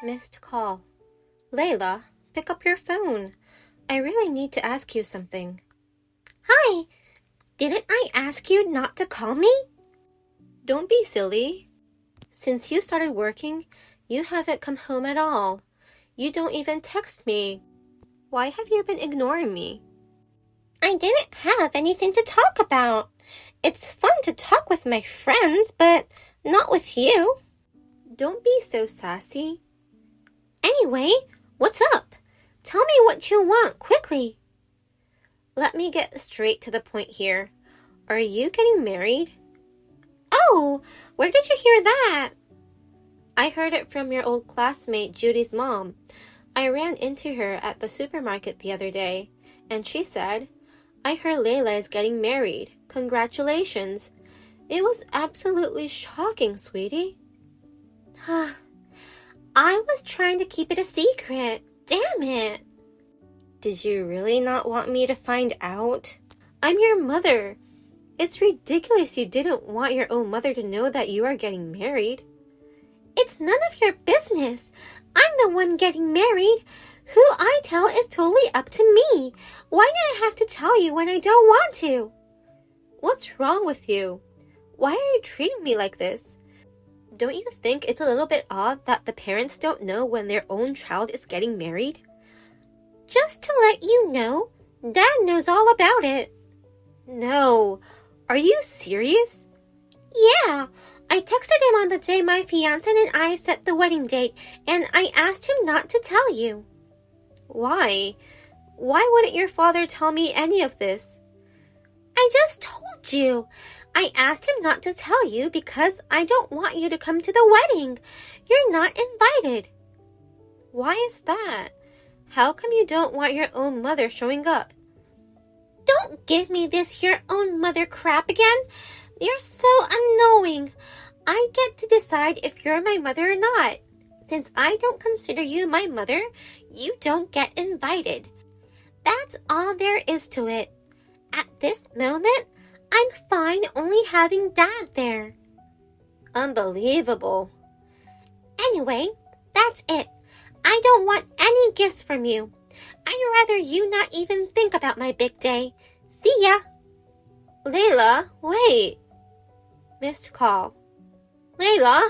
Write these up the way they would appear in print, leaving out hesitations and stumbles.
Missed call. Layla, pick up your phone. I really need to ask you something. Hi! Didn't I ask you not to call me? Don't be silly. Since you started working, you haven't come home at all. You don't even text me. Why have you been ignoring me? I didn't have anything to talk about. It's fun to talk with my friends, but not with you. Don't be so sassy. Anyway, what's up? Tell me what you want, quickly. Let me get straight to the point here. Are you getting married? Oh, where did you hear that? I heard it from your old classmate Judy's mom. I ran into her at the supermarket the other day, and she said, I heard Layla is getting married. Congratulations. It was absolutely shocking, sweetie. I was trying to keep it a secret. Damn it. Did you really not want me to find out? I'm your mother. It's ridiculous you didn't want your own mother to know that you are getting married. It's none of your business. I'm the one getting married. Who I tell is totally up to me. Why do I have to tell you when I don't want to? What's wrong with you? Why are you treating me like this? Don't you think it's a little bit odd that the parents don't know when their own child is getting married? Just to let you know, Dad knows all about it. No. Are you serious? Yeah. I texted him on the day my fiancé and I set the wedding date, and I asked him not to tell you. Why? Why wouldn't your father tell me any of this? I just told you. I asked him not to tell you because I don't want you to come to the wedding. You're not invited. Why is that? How come you don't want your own mother showing up? Don't give me this your own mother crap again. You're so annoying. I get to decide if you're my mother or not. Since I don't consider you my mother, you don't get invited. That's all there is to it. At this moment, I'm fine only having Dad there. Unbelievable. Anyway, that's it. I don't want any gifts from you. I'd rather you not even think about my big day. See ya. Layla, wait. Missed call. Layla.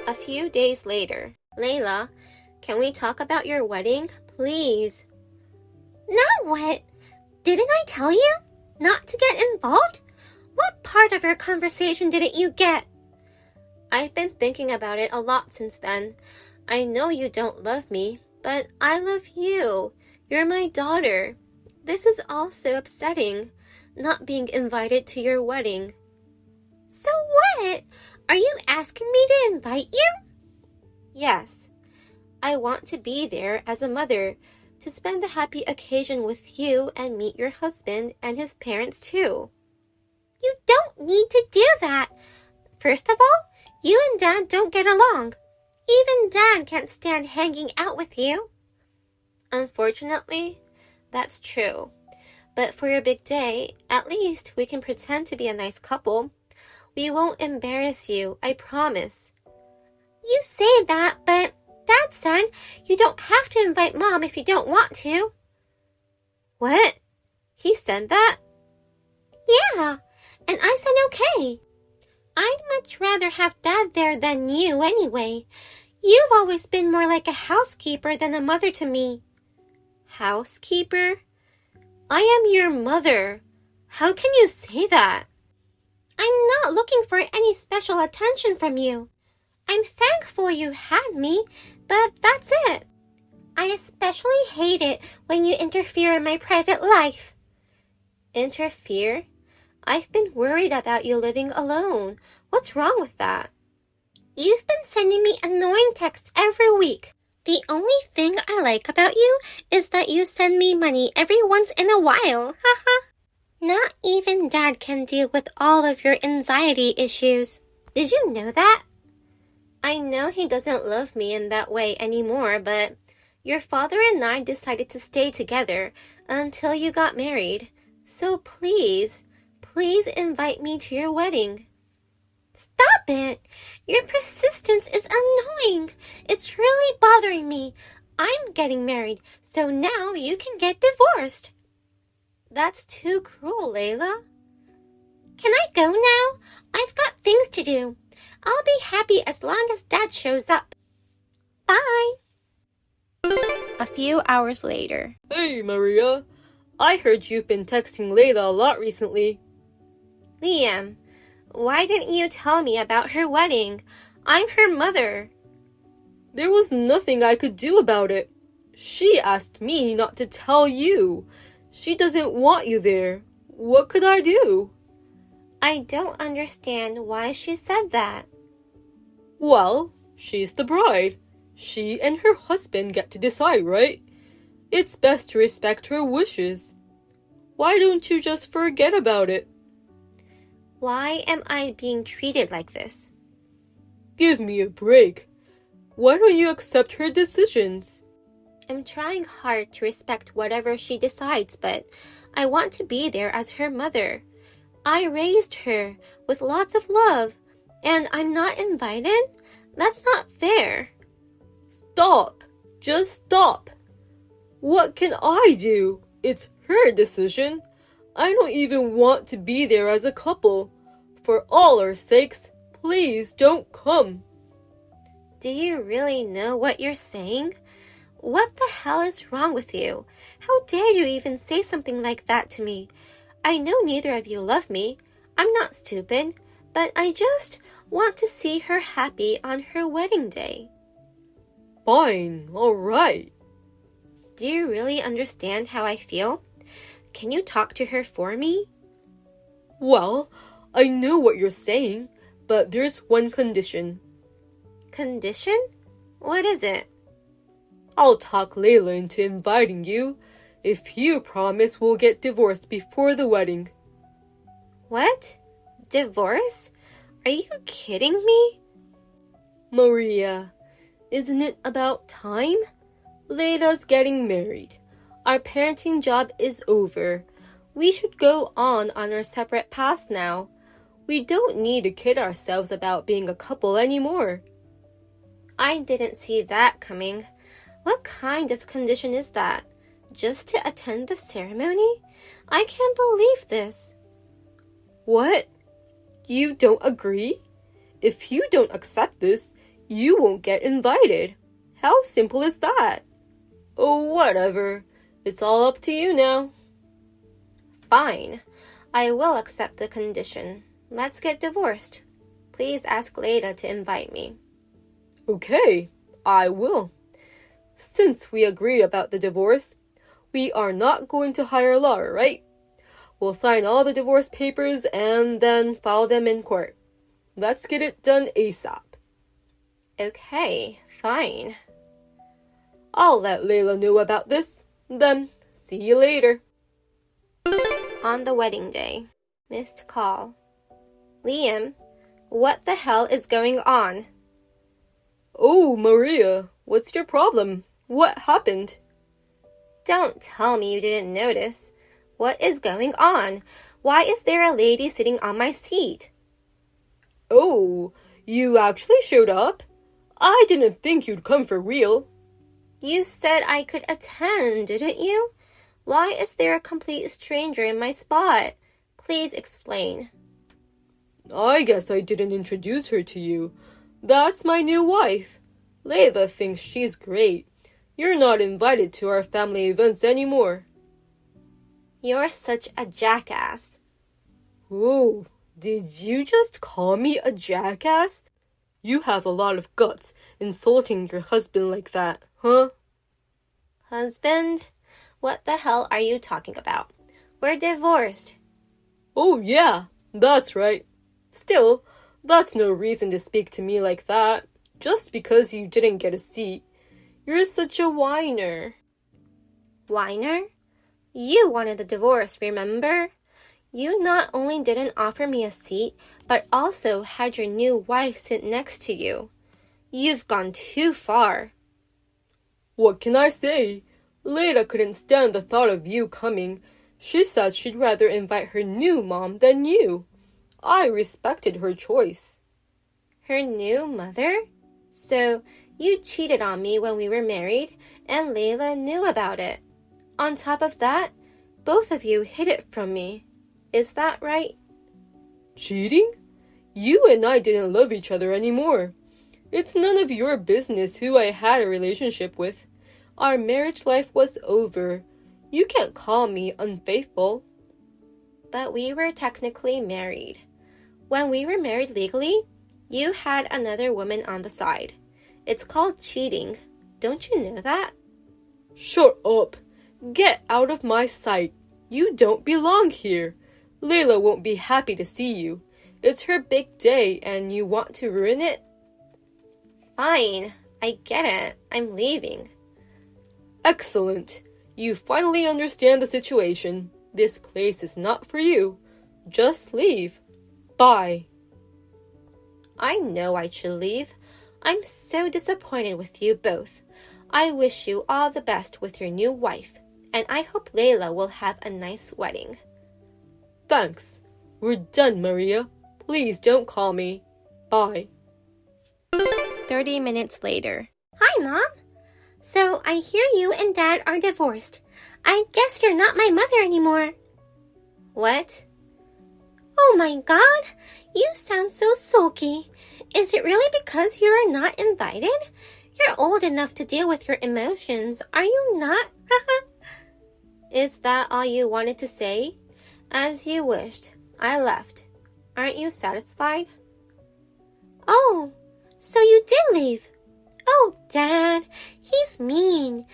A few days later. Layla, can we talk about your wedding, please? Now what? Didn't I tell you not to get involved? What part of our conversation didn't you get? I've been thinking about it a lot since then. I know you don't love me, but I love you. You're my daughter. This is all so upsetting, not being invited to your wedding. So what? Are you asking me to invite you? Yes. I want to be there as a mother, to spend the happy occasion with you and meet your husband and his parents too. You don't need to do that. First of all, you and Dad don't get along. Even Dad can't stand hanging out with you. Unfortunately, that's true. But for your big day, at least we can pretend to be a nice couple. We won't embarrass you, I promise. You say that, but Dad said you don't have to invite Mom if you don't want to. What? He said that? Yeah, and I said okay. I'd much rather have Dad there than you anyway. You've always been more like a housekeeper than a mother to me. Housekeeper? I am your mother. How can you say that? I'm not looking for any special attention from you. I'm thankful you had me, but that's it. I especially hate it when you interfere in my private life. Interfere? I've been worried about you living alone. What's wrong with that? You've been sending me annoying texts every week. The only thing I like about you is that you send me money every once in a while. Haha. Not even Dad can deal with all of your anxiety issues. Did you know that? I know he doesn't love me in that way anymore, but your father and I decided to stay together until you got married. So please invite me to your wedding. Stop it! Your persistence is annoying. It's really bothering me. I'm getting married, so now you can get divorced. That's too cruel, Layla. Can I go now? I've got things to do. I'll be happy as long as Dad shows up. Bye. A few hours later. Hey, Maria. I heard you've been texting Layla a lot recently. Liam, why didn't you tell me about her wedding? I'm her mother. There was nothing I could do about it. She asked me not to tell you. She doesn't want you there. What could I do? I don't understand why she said that. Well, she's the bride. She and her husband get to decide, right? It's best to respect her wishes. Why don't you just forget about it? Why am I being treated like this? Give me a break. Why don't you accept her decisions? I'm trying hard to respect whatever she decides, but I want to be there as her mother. I raised her with lots of love, and I'm not invited? That's not fair. Stop. Just stop. What can I do? It's her decision. I don't even want to be there as a couple. For all our sakes, please don't come. Do you really know what you're saying? What the hell is wrong with you? How dare you even say something like that to me? I know neither of you love me. I'm not stupid, but I just want to see her happy on her wedding day. Fine, all right. Do you really understand how I feel? Can you talk to her for me? Well, I know what you're saying, but there's one condition. Condition? What is it? I'll talk Layla into inviting you if you promise we'll get divorced before the wedding. What? Divorce? Are you kidding me? Maria, isn't it about time? Layla's getting married. Our parenting job is over. We should go on our separate paths now. We don't need to kid ourselves about being a couple anymore. I didn't see that coming. What kind of condition is that? Just to attend the ceremony? I can't believe this. What? You don't agree? If you don't accept this, you won't get invited. How simple is that? Oh, whatever. It's all up to you now. Fine. I will accept the condition. Let's get divorced. Please ask Layla to invite me. Okay, I will. Since we agreed about the divorce, we are not going to hire a lawyer, right? We'll sign all the divorce papers and then file them in court. Let's get it done ASAP. Okay, fine. I'll let Layla know about this. Then, see you later. On the wedding day. Missed call. Liam, what the hell is going on? Oh, Maria, what's your problem? What happened? Don't tell me you didn't notice. What is going on? Why is there a lady sitting on my seat? Oh, you actually showed up? I didn't think you'd come for real. You said I could attend, didn't you? Why is there a complete stranger in my spot? Please explain. I guess I didn't introduce her to you. That's my new wife. Layla thinks she's great. You're not invited to our family events anymore. You're such a jackass. Whoa, did you just call me a jackass? You have a lot of guts insulting your husband like that, huh? Husband? What the hell are you talking about? We're divorced. Oh yeah, that's right. Still, that's no reason to speak to me like that, just because you didn't get a seat. You're such a whiner. Whiner? You wanted the divorce, remember? You not only didn't offer me a seat, but also had your new wife sit next to you. You've gone too far. What can I say? Layla couldn't stand the thought of you coming. She said she'd rather invite her new mom than you. I respected her choice. Her new mother? So, you cheated on me when we were married, and Layla knew about it. On top of that, both of you hid it from me. Is that right? Cheating? You and I didn't love each other anymore. It's none of your business who I had a relationship with. Our marriage life was over. You can't call me unfaithful. But we were technically married. When we were married legally, you had another woman on the side. It's called cheating. Don't you know that? Shut up. Get out of my sight. You don't belong here. Layla won't be happy to see you. It's her big day and you want to ruin it? Fine. I get it. I'm leaving. Excellent. You finally understand the situation. This place is not for you. Just leave. Bye. I know I should leave. I'm so disappointed with you both. I wish you all the best with your new wife, and I hope Layla will have a nice wedding. Thanks. We're done, Maria. Please don't call me. Bye. 30 minutes later. Hi, Mom. So I hear you and Dad are divorced. I guess you're not my mother anymore. What? Oh my God, you sound so sulky. Is it really because you are not invited? You're old enough to deal with your emotions, are you not? Is that all you wanted to say? As you wished. I left. Aren't you satisfied? Oh, so you did leave. Oh, Dad, he's mean.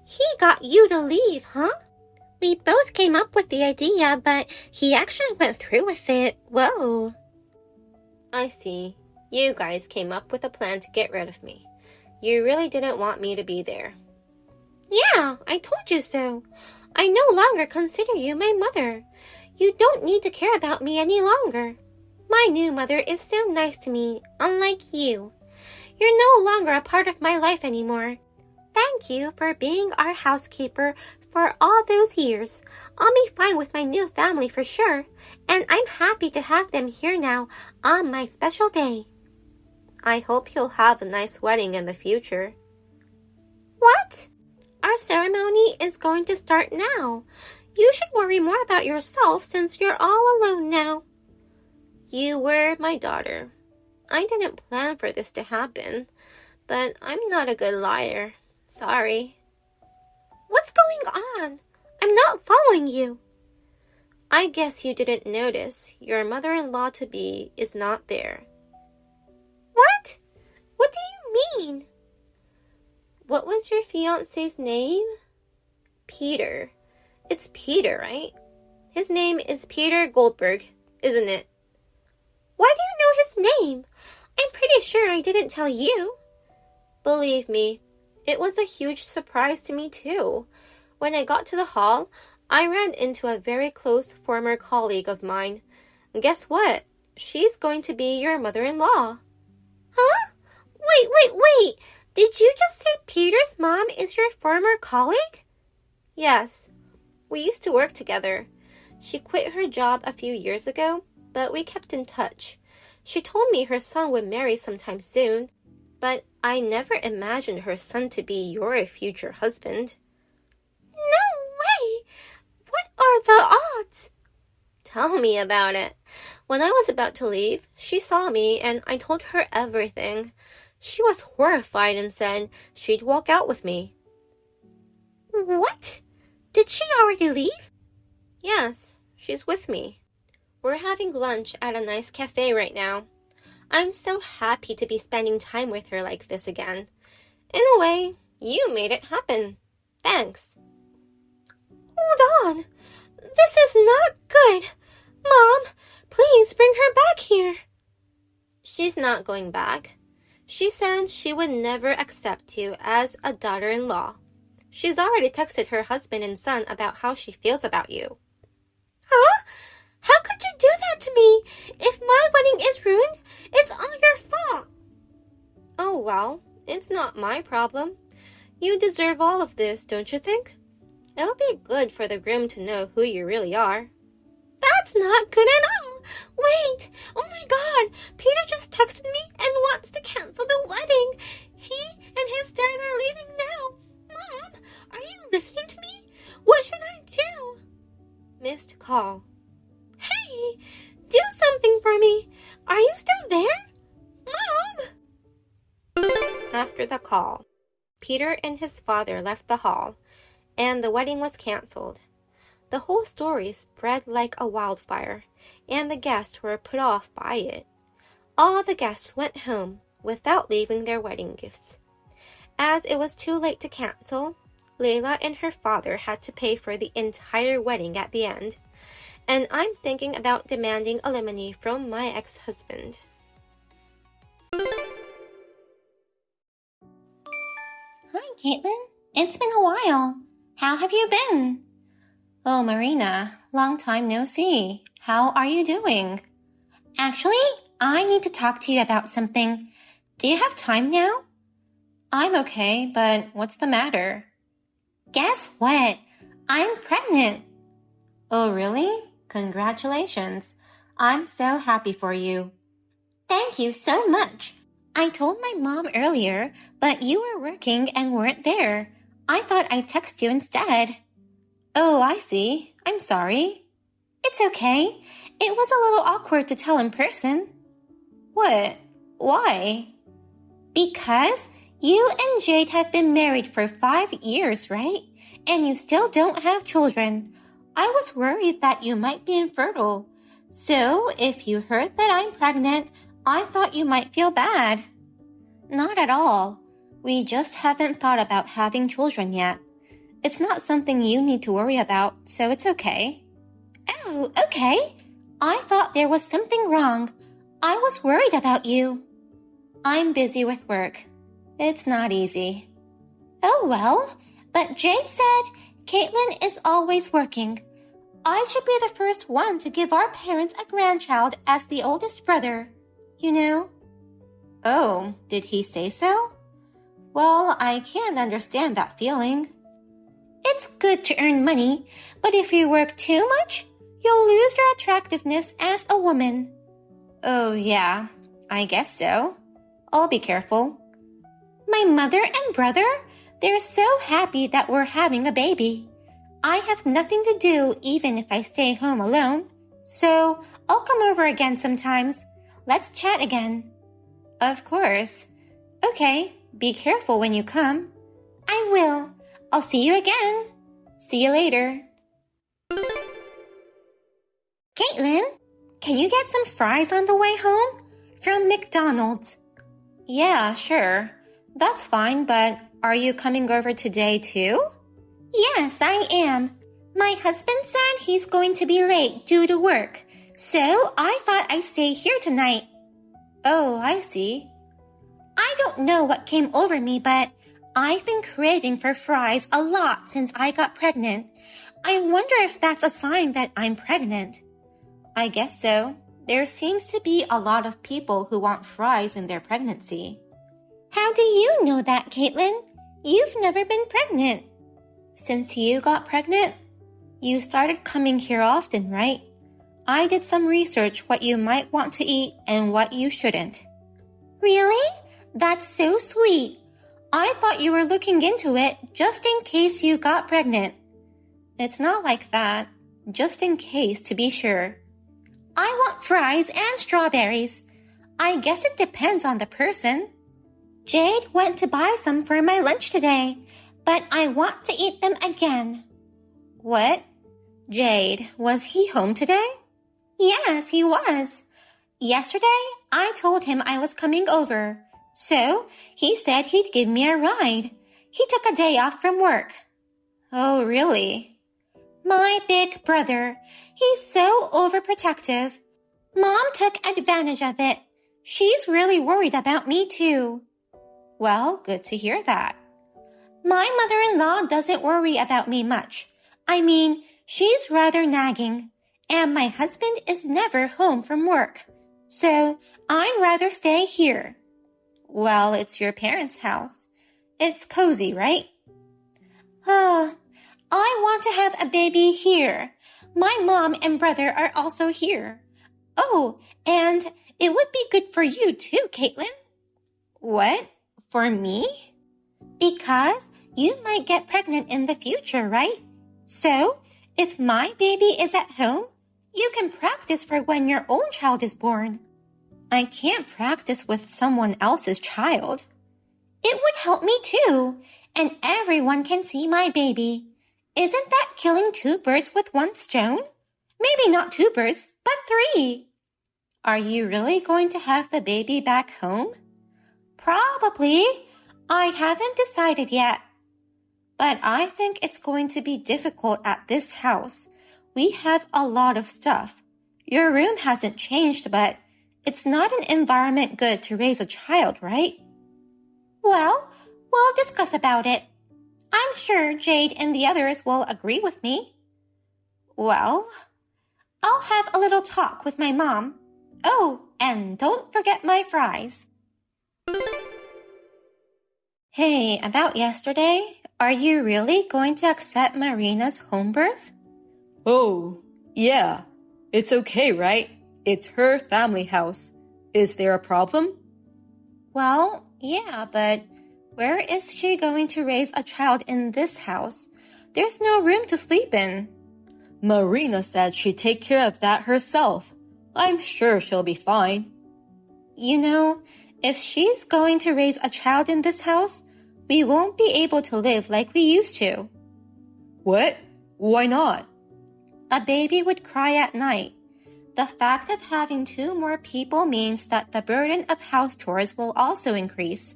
He got you to leave, huh? We both came up with the idea, but he actually went through with it. Whoa. I see. You guys came up with a plan to get rid of me. You really didn't want me to be there. Yeah, I told you so. I no longer consider you my mother. You don't need to care about me any longer. My new mother is so nice to me, unlike you. You're no longer a part of my life anymore. Thank you for being our housekeeper for all those years. I'll be fine with my new family for sure, and I'm happy to have them here now on my special day. I hope you'll have a nice wedding in the future. What? Our ceremony is going to start now. You should worry more about yourself since you're all alone now. You were my daughter. I didn't plan for this to happen, but I'm not a good liar. Sorry. What's going on? I'm not following you. I guess you didn't notice your mother-in-law-to-be is not there. What? What do you mean? What was your fiancé's name? Peter. It's Peter, right? His name is Peter Goldberg, isn't it? Why do you know his name? I'm pretty sure I didn't tell you. Believe me, it was a huge surprise to me too. When I got to the hall, I ran into a very close former colleague of mine. And guess what? She's going to be your mother-in-law. Huh? Wait. Did you just say Peter's mom is your former colleague? Yes. We used to work together. She quit her job a few years ago, but we kept in touch. She told me her son would marry sometime soon, but I never imagined her son to be your future husband. No way! What are the odds? Tell me about it. When I was about to leave, she saw me and I told her everything. She was horrified and said she'd walk out with me. What? Did she already leave? Yes, she's with me. We're having lunch at a nice cafe right now. I'm so happy to be spending time with her like this again. In a way, you made it happen. Thanks. Hold on. This is not good. Mom, please bring her back here. She's not going back. She said she would never accept you as a daughter-in-law. She's already texted her husband and son about how she feels about you. Huh? How could you do that to me? If my wedding is ruined, it's all your fault. Oh, well, it's not my problem. You deserve all of this, don't you think? It'll be good for the groom to know who you really are. That's not good at all. Wait, oh my God, Peter just texted me and wants to cancel the wedding. He and his dad are leaving now. Mom, are you listening to me? What should I do? Missed call. Hey, do something for me. Are you still there? Mom! After the call, Peter and his father left the hall, and the wedding was canceled. The whole story spread like a wildfire, and the guests were put off by it. All the guests went home without leaving their wedding gifts. As it was too late to cancel, Layla and her father had to pay for the entire wedding at the end, and I'm thinking about demanding alimony from my ex-husband. Hi, Caitlin. It's been a while. How have you been? Oh, Marina, long time no see. How are you doing? Actually, I need to talk to you about something. Do you have time now? I'm okay, but what's the matter? Guess what? I'm pregnant. Oh, really? Congratulations. I'm so happy for you. Thank you so much. I told my mom earlier, but you were working and weren't there. I thought I'd text you instead. Oh, I see. I'm sorry. It's okay. It was a little awkward to tell in person. What? Why? Because you and Jade have been married for 5 years, right? And you still don't have children. I was worried that you might be infertile. So if you heard that I'm pregnant, I thought you might feel bad. Not at all. We just haven't thought about having children yet. It's not something you need to worry about, so it's okay. Oh, okay. I thought there was something wrong. I was worried about you. I'm busy with work. It's not easy. Oh, well, but Jade said Caitlin is always working. I should be the first one to give our parents a grandchild as the oldest brother. You know? Oh, did he say so? Well, I can't understand that feeling. It's good to earn money, but if you work too much, you'll lose your attractiveness as a woman. Oh, yeah, I guess so. I'll be careful. My mother and brother, they're so happy that we're having a baby. I have nothing to do even if I stay home alone, so I'll come over again sometimes. Let's chat again. Of course. Okay, be careful when you come. I will. I'll see you again. See you later. Caitlin, can you get some fries on the way home? From McDonald's. Yeah, sure. That's fine, but are you coming over today too? Yes, I am. My husband said he's going to be late due to work, so I thought I'd stay here tonight. Oh, I see. I don't know what came over me, but I've been craving for fries a lot since I got pregnant. I wonder if that's a sign that I'm pregnant. I guess so. There seems to be a lot of people who want fries in their pregnancy. How do you know that, Caitlin? You've never been pregnant. Since you got pregnant, you started coming here often, right? I did some research what you might want to eat and what you shouldn't. Really? That's so sweet. I thought you were looking into it just in case you got pregnant. It's not like that. Just in case, to be sure. I want fries and strawberries. I guess it depends on the person. Jade went to buy some for my lunch today, but I want to eat them again. What? Jade, was he home today? Yes, he was. Yesterday, I told him I was coming over, so he said he'd give me a ride. He took a day off from work. Oh, really? My big brother. He's so overprotective. Mom took advantage of it. She's really worried about me too. Well, good to hear that. My mother-in-law doesn't worry about me much. I mean, she's rather nagging. And my husband is never home from work. So I'd rather stay here. Well, it's your parents' house. It's cozy, right? I want to have a baby here. My mom and brother are also here. Oh, and it would be good for you too, Caitlin. What? For me? Because you might get pregnant in the future, right? So, if my baby is at home, you can practice for when your own child is born. I can't practice with someone else's child. It would help me too, and everyone can see my baby. Isn't that killing 2 birds with 1 stone? Maybe not 2 birds, but 3. Are you really going to have the baby back home? Probably. I haven't decided yet. But I think it's going to be difficult at this house. We have a lot of stuff. Your room hasn't changed, but it's not an environment good to raise a child, right? Well, we'll discuss about it. I'm sure Jade and the others will agree with me. Well, I'll have a little talk with my mom. Oh, and don't forget my fries. Hey, about yesterday, are you really going to accept Marina's home birth? Oh, yeah. It's okay, right? It's her family house. Is there a problem? Well, yeah, but where is she going to raise a child in this house? There's no room to sleep in. Marina said she'd take care of that herself. I'm sure she'll be fine. You know, if she's going to raise a child in this house, we won't be able to live like we used to. What? Why not? A baby would cry at night. The fact of having 2 more people means that the burden of house chores will also increase.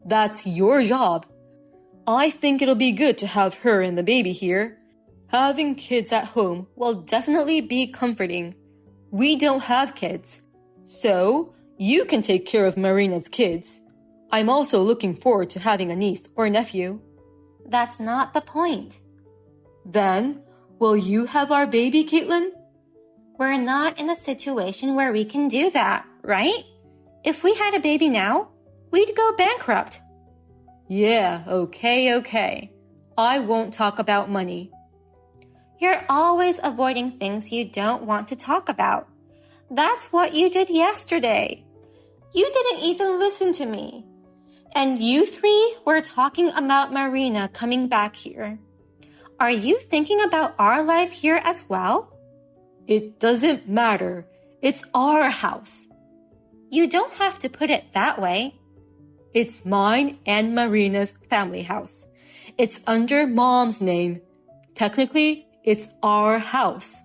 That's your job. I think it'll be good to have her and the baby here. Having kids at home will definitely be comforting. We don't have kids, so you can take care of Marina's kids. I'm also looking forward to having a niece or nephew. That's not the point. Then, will you have our baby, Caitlin? We're not in a situation where we can do that, right? If we had a baby now, we'd go bankrupt. Yeah, okay. I won't talk about money. You're always avoiding things you don't want to talk about. That's what you did yesterday. You didn't even listen to me. And you 3 were talking about Marina coming back here. Are you thinking about our life here as well? It doesn't matter. It's our house. You don't have to put it that way. It's mine and Marina's family house. It's under Mom's name. Technically, it's our house.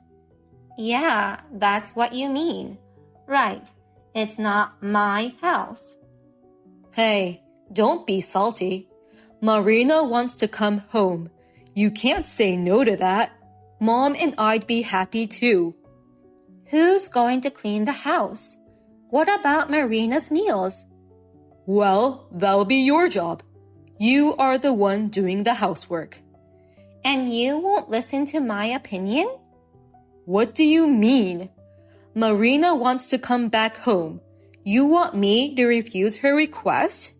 Yeah, that's what you mean. Right. It's not my house. Hey, don't be salty. Marina wants to come home. You can't say no to that. Mom and I'd be happy too. Who's going to clean the house? What about Marina's meals? Well, that'll be your job. You are the one doing the housework. And you won't listen to my opinion? What do you mean? Marina wants to come back home. You want me to refuse her request?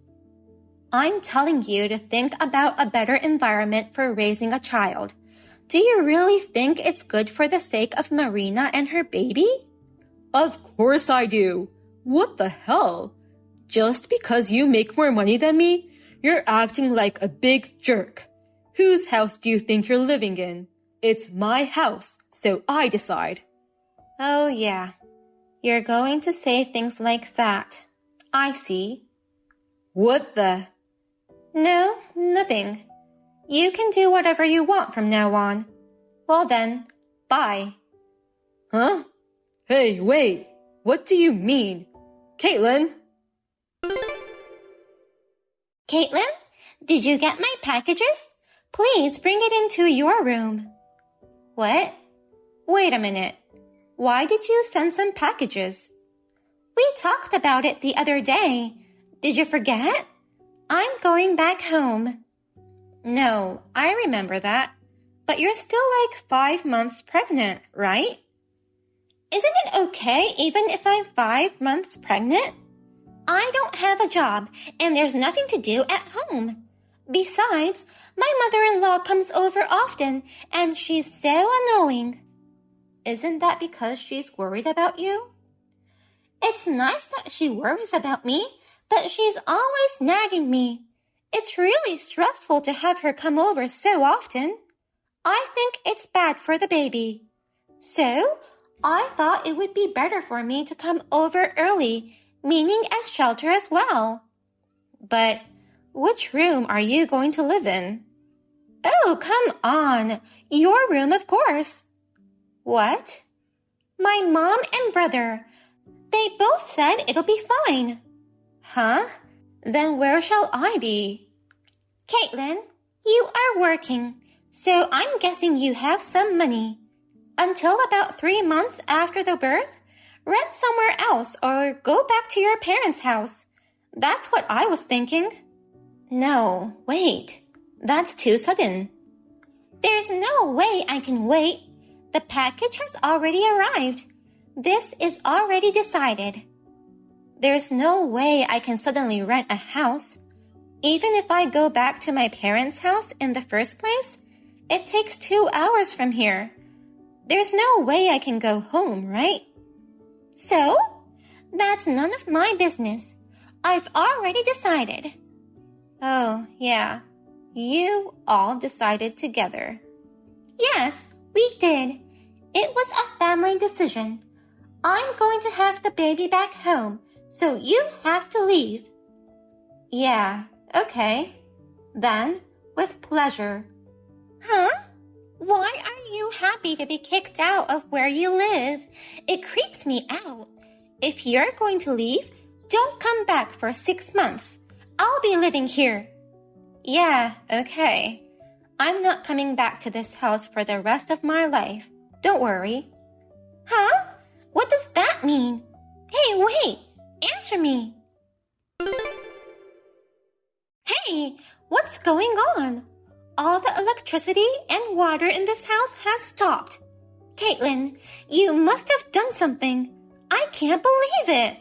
I'm telling you to think about a better environment for raising a child. Do you really think it's good for the sake of Marina and her baby? Of course I do. What the hell? Just because you make more money than me, you're acting like a big jerk. Whose house do you think you're living in? It's my house, so I decide. Oh yeah, you're going to say things like that. I see. What the? No, nothing. You can do whatever you want from now on. Well then, bye. Huh? Hey, wait. What do you mean? Caitlin? Caitlin, did you get my packages? Please bring it into your room. What? Wait a minute. Why did you send some packages? We talked about it the other day. Did you forget? I'm going back home. No, I remember that. But you're still like 5 months pregnant, right? Isn't it okay even if I'm 5 months pregnant? I don't have a job and there's nothing to do at home. Besides, my mother-in-law comes over often and she's so annoying. Isn't that because she's worried about you? It's nice that she worries about me, but she's always nagging me. It's really stressful to have her come over so often. I think it's bad for the baby. So, I thought it would be better for me to come over early, meaning as shelter as well. But which room are you going to live in? Oh, come on. Your room, of course. What? My mom and brother. They both said it'll be fine. Huh? Then where shall I be? Caitlin, you are working, so I'm guessing you have some money. Until about 3 months after the birth, rent somewhere else or go back to your parents' house. That's what I was thinking. No, wait. That's too sudden. There's no way I can wait. The package has already arrived. This is already decided. There's no way I can suddenly rent a house. Even if I go back to my parents' house in the first place, it takes 2 hours from here. There's no way I can go home, right? So, that's none of my business. I've already decided. Oh, yeah. You all decided together. Yes, we did. It was a family decision. I'm going to have the baby back home, so you have to leave. Yeah, okay. Then, with pleasure. Huh? Why are you happy to be kicked out of where you live? It creeps me out. If you're going to leave, don't come back for 6 months. I'll be living here. Yeah, okay. I'm not coming back to this house for the rest of my life. Don't worry. Huh? What does that mean? Hey, wait! Answer me! Hey, what's going on? All the electricity and water in this house has stopped. Caitlin, you must have done something. I can't believe it.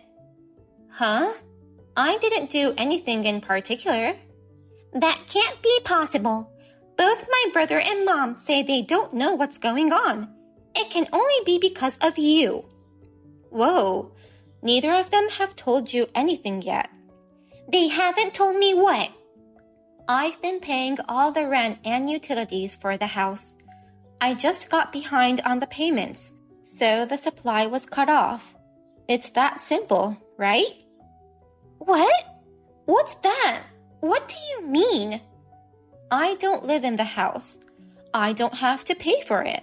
Huh? I didn't do anything in particular. That can't be possible. Both my brother and mom say they don't know what's going on. It can only be because of you. Whoa, neither of them have told you anything yet. They haven't told me what? I've been paying all the rent and utilities for the house. I just got behind on the payments, so the supply was cut off. It's that simple, right? What? What's that? What do you mean? I don't live in the house. I don't have to pay for it.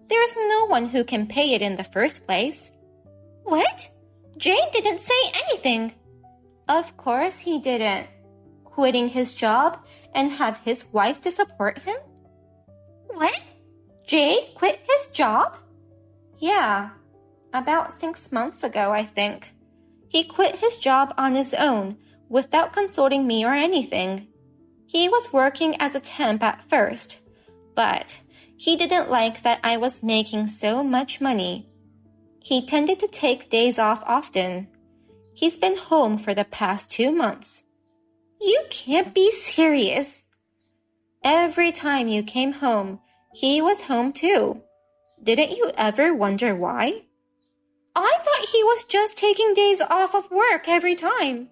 There's no one who can pay it in the first place. What? Jade didn't say anything. Of course he didn't. Quitting his job and have his wife to support him? What? Jade quit his job? Yeah, about 6 months ago, I think. He quit his job on his own without consulting me or anything. He was working as a temp at first, but he didn't like that I was making so much money. He tended to take days off often. He's been home for the past 2 months. You can't be serious. Every time you came home, he was home too. Didn't you ever wonder why? I thought he was just taking days off of work every time.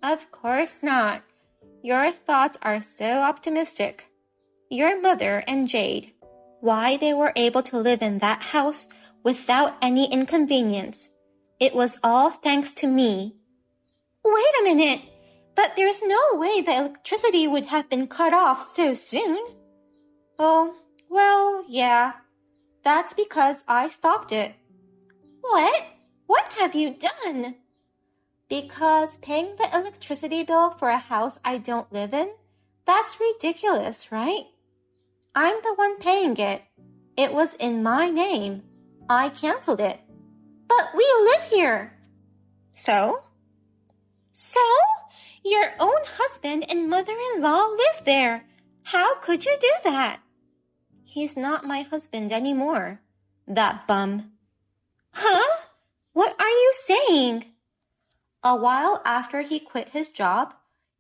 Of course not. Your thoughts are so optimistic. Your mother and Jade, why they were able to live in that house without any inconvenience. It was all thanks to me. Wait a minute. But there's no way the electricity would have been cut off so soon. Oh, well, yeah. That's because I stopped it. What? What have you done? Because paying the electricity bill for a house I don't live in, that's ridiculous, right? I'm the one paying it. It was in my name. I canceled it. But we live here. So? So? Your own husband and mother-in-law live there. How could you do that? He's not my husband anymore. That bum. Huh? What are you saying? A while after he quit his job,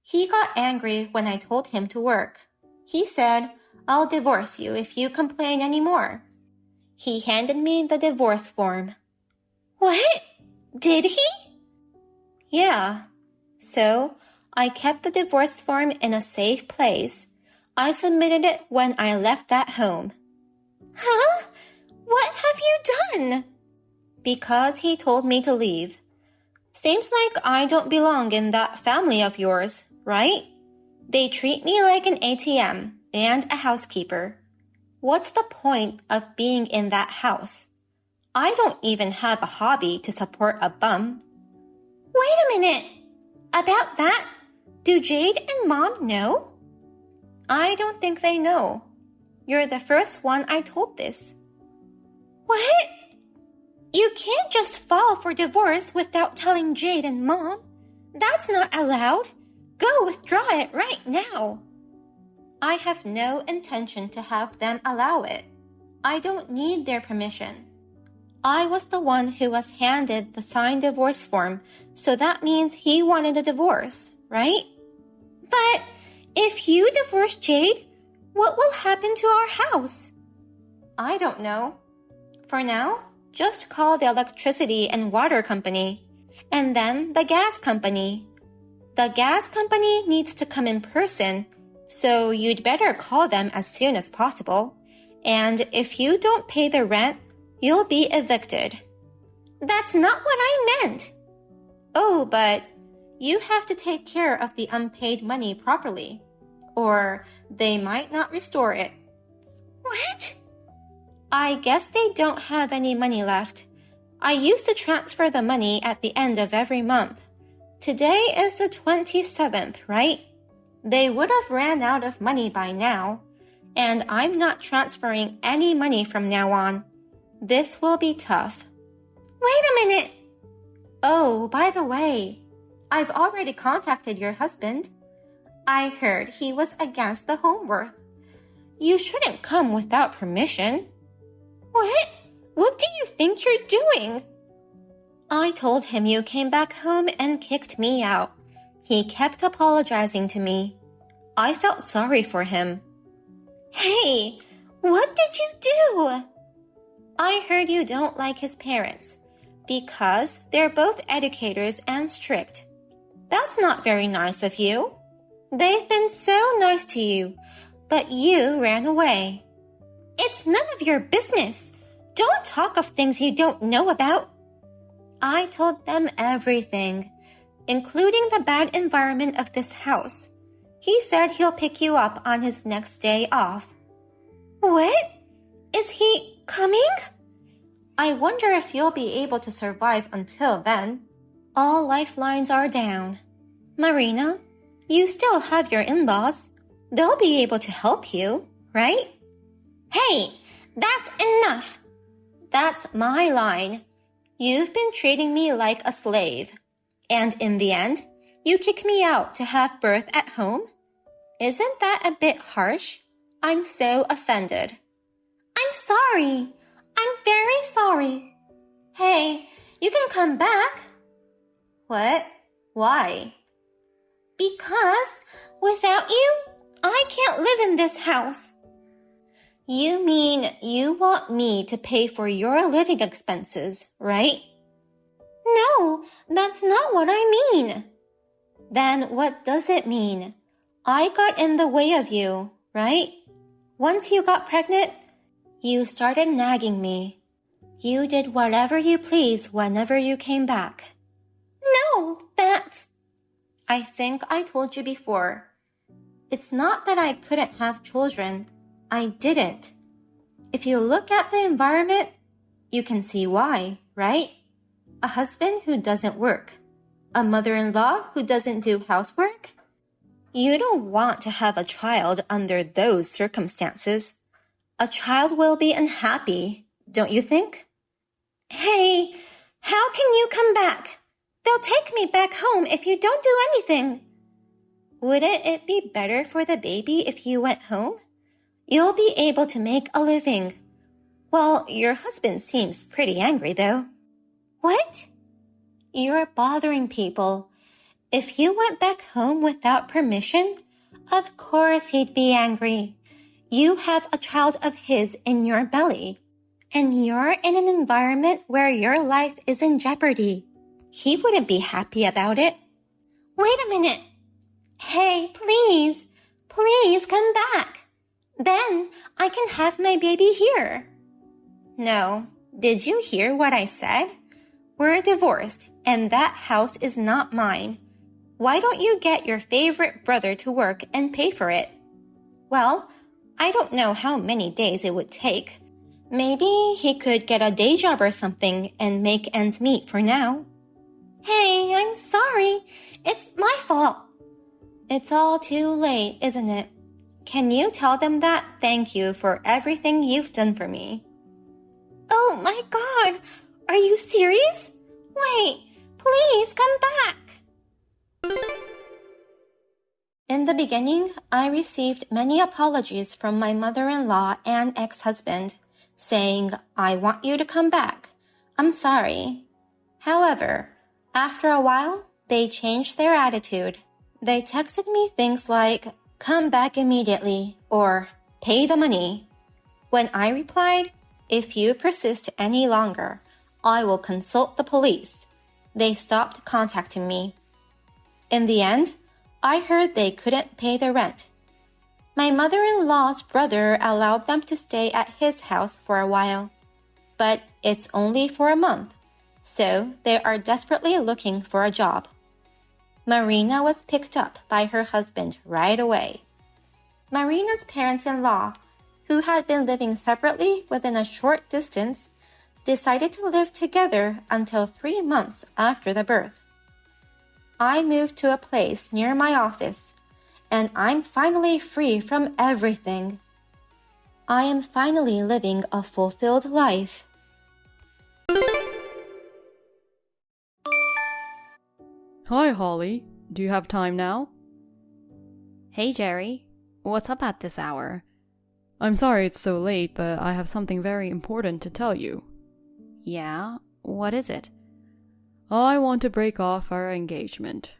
he got angry when I told him to work. He said, I'll divorce you if you complain anymore. He handed me the divorce form. What? Did he? Yeah. So, I kept the divorce form in a safe place. I submitted it when I left that home. Huh? What have you done? Because he told me to leave. Seems like I don't belong in that family of yours, right? They treat me like an ATM and a housekeeper. What's the point of being in that house? I don't even have a hobby to support a bum. Wait a minute. About that, do Jade and Mom know? I don't think they know. You're the first one I told this. What? You can't just file for divorce without telling Jade and Mom. That's not allowed. Go withdraw it right now. I have no intention to have them allow it. I don't need their permission. I was the one who was handed the signed divorce form, so that means he wanted a divorce, right? But if you divorce Jade, what will happen to our house? I don't know. For now, just call the electricity and water company, and then the gas company. The gas company needs to come in person, so you'd better call them as soon as possible. And if you don't pay the rent, you'll be evicted. That's not what I meant. Oh, but you have to take care of the unpaid money properly, or they might not restore it. What? I guess they don't have any money left. I used to transfer the money at the end of every month. Today is the 27th, right? They would have ran out of money by now, and I'm not transferring any money from now on. This will be tough. Wait a minute. Oh, by the way, I've already contacted your husband. I heard he was against the homework. You shouldn't come without permission. What? What do you think you're doing? I told him you came back home and kicked me out. He kept apologizing to me. I felt sorry for him. Hey, what did you do? I heard you don't like his parents because they're both educators and strict. That's not very nice of you. They've been so nice to you, but you ran away. It's none of your business. Don't talk of things you don't know about. I told them everything, including the bad environment of this house. He said he'll pick you up on his next day off. What? Is he coming? I wonder if you'll be able to survive until then. All lifelines are down. Marina, you still have your in-laws. They'll be able to help you, right? Hey, that's enough. That's my line. You've been treating me like a slave. And in the end, you kick me out to have birth at home? Isn't that a bit harsh? I'm so offended. I'm sorry. I'm very sorry. Hey, you can come back. What? Why? Because without you, I can't live in this house. You mean you want me to pay for your living expenses, right? No, that's not what I mean. Then what does it mean? I got in the way of you, right? Once you got pregnant, you started nagging me. You did whatever you please whenever you came back. No, that's... I think I told you before. It's not that I couldn't have children. I didn't. If you look at the environment, you can see why, right? A husband who doesn't work. A mother-in-law who doesn't do housework. You don't want to have a child under those circumstances. A child will be unhappy, don't you think? Hey, how can you come back? They'll take me back home if you don't do anything. Wouldn't it be better for the baby if you went home? You'll be able to make a living. Well, your husband seems pretty angry, though. What? You're bothering people. If you went back home without permission, of course he'd be angry. You have a child of his in your belly. And you're in an environment where your life is in jeopardy. He wouldn't be happy about it. Wait a minute. Hey, please come back. Then I can have my baby here. No, did you hear what I said? We're divorced and that house is not mine. Why don't you get your favorite brother to work and pay for it? Well, I don't know how many days it would take. Maybe he could get a day job or something and make ends meet for now. Hey, I'm sorry. It's my fault. It's all too late, isn't it? Can you tell them that thank you for everything you've done for me? Oh my God! Are you serious? Wait, please come back. In the beginning, I received many apologies from my mother-in-law and ex-husband, saying, I want you to come back. I'm sorry. However, after a while, they changed their attitude. They texted me things like, come back immediately, or pay the money. When I replied, if you persist any longer, I will consult the police. They stopped contacting me. In the end, I heard they couldn't pay the rent. My mother-in-law's brother allowed them to stay at his house for a while, but it's only for a month, so they are desperately looking for a job. Marina was picked up by her husband right away. Marina's parents-in-law, who had been living separately within a short distance, decided to live together until 3 months after the birth. I moved to a place near my office, and I'm finally free from everything. I am finally living a fulfilled life. Hi, Holly. Do you have time now? Hey, Jerry. What's up at this hour? I'm sorry it's so late, but I have something very important to tell you. Yeah? What is it? I want to break off our engagement.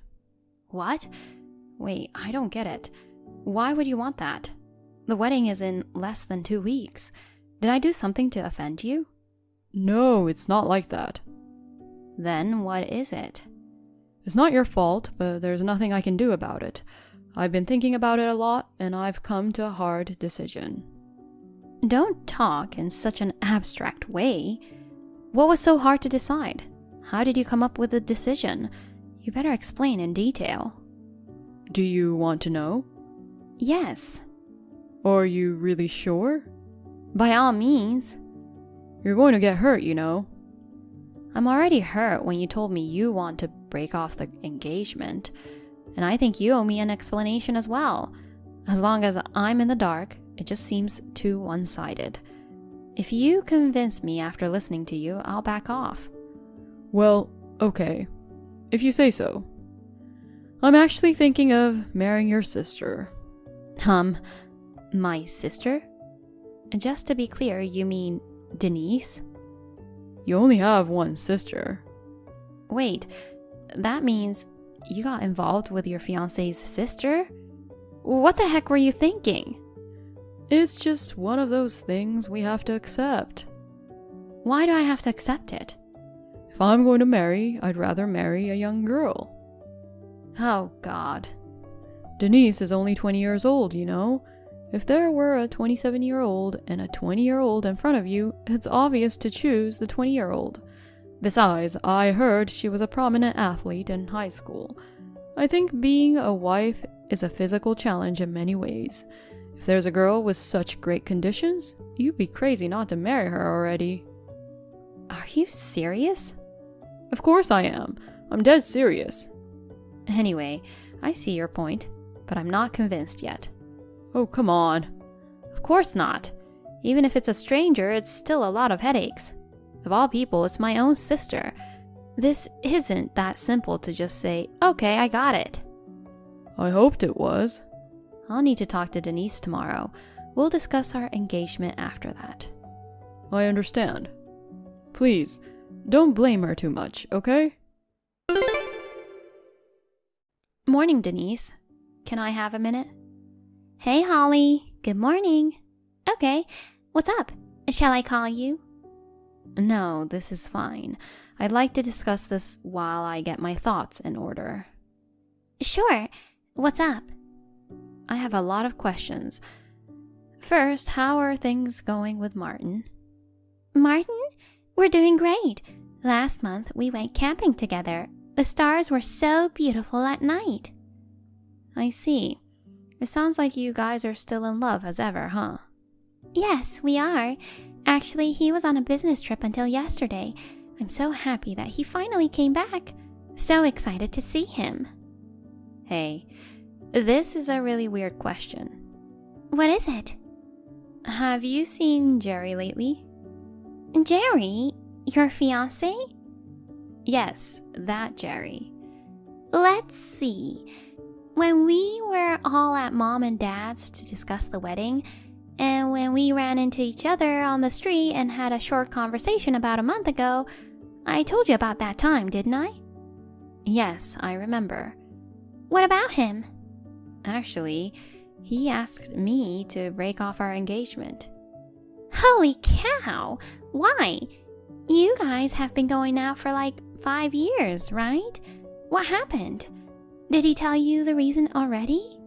What? Wait, I don't get it. Why would you want that? The wedding is in less than 2 weeks. Did I do something to offend you? No, it's not like that. Then what is it? It's not your fault, but there's nothing I can do about it. I've been thinking about it a lot, and I've come to a hard decision. Don't talk in such an abstract way. What was so hard to decide? How did you come up with the decision? You better explain in detail. Do you want to know? Yes. Are you really sure? By all means. You're going to get hurt, you know. I'm already hurt when you told me you want to break off the engagement. And I think you owe me an explanation as well. As long as I'm in the dark, it just seems too one-sided. If you convince me after listening to you, I'll back off. Well, okay. If you say so. I'm actually thinking of marrying your sister. My sister? Just to be clear, you mean Denise? You only have one sister. Wait, that means you got involved with your fiancé's sister? What the heck were you thinking? It's just one of those things we have to accept. Why do I have to accept it? If I'm going to marry, I'd rather marry a young girl. Oh, God. Denise is only 20 years old, you know. If there were a 27-year-old and a 20-year-old in front of you, it's obvious to choose the 20-year-old. Besides, I heard she was a prominent athlete in high school. I think being a wife is a physical challenge in many ways. If there's a girl with such great conditions, you'd be crazy not to marry her already. Are you serious? Of course I am. I'm dead serious. Anyway, I see your point, but I'm not convinced yet. Oh, come on. Of course not. Even if it's a stranger, it's still a lot of headaches. Of all people, it's my own sister. This isn't that simple to just say, okay, I got it. I hoped it was. I'll need to talk to Denise tomorrow. We'll discuss our engagement after that. I understand. Please, don't blame her too much, okay? Morning, Denise. Can I have a minute? Hey, Holly. Good morning. Okay, what's up? Shall I call you? No, this is fine. I'd like to discuss this while I get my thoughts in order. Sure. What's up? I have a lot of questions. First, how are things going with Martin? Martin? We're doing great. Last month, we went camping together. The stars were so beautiful at night. I see. It sounds like you guys are still in love as ever, huh? Yes, we are. Actually, he was on a business trip until yesterday. I'm so happy that he finally came back. So excited to see him. Hey, this is a really weird question. What is it? Have you seen Jerry lately? Jerry? Your fiancé? Yes, that Jerry. Let's see. When we were all at Mom and Dad's to discuss the wedding, and when we ran into each other on the street and had a short conversation about a month ago, I told you about that time, didn't I? Yes, I remember. What about him? Actually, he asked me to break off our engagement. Holy cow! Why? You guys have been going out for like 5 years, right? What happened? Did he tell you the reason already?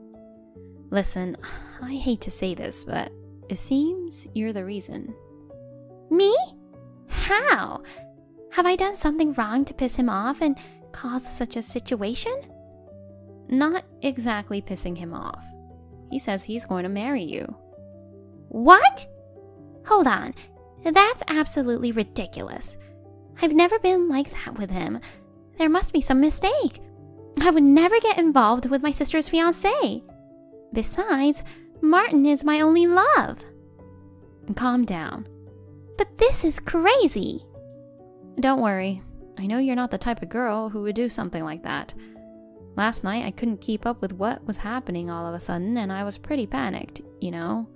Listen, I hate to say this, but it seems you're the reason. Me? How? Have I done something wrong to piss him off and cause such a situation? Not exactly pissing him off. He says he's going to marry you. What? Hold on. That's absolutely ridiculous. I've never been like that with him. There must be some mistake. I would never get involved with my sister's fiancé. Besides, Martin is my only love. Calm down. But this is crazy. Don't worry. I know you're not the type of girl who would do something like that. Last night I couldn't keep up with what was happening all of a sudden, and I was pretty panicked, you know?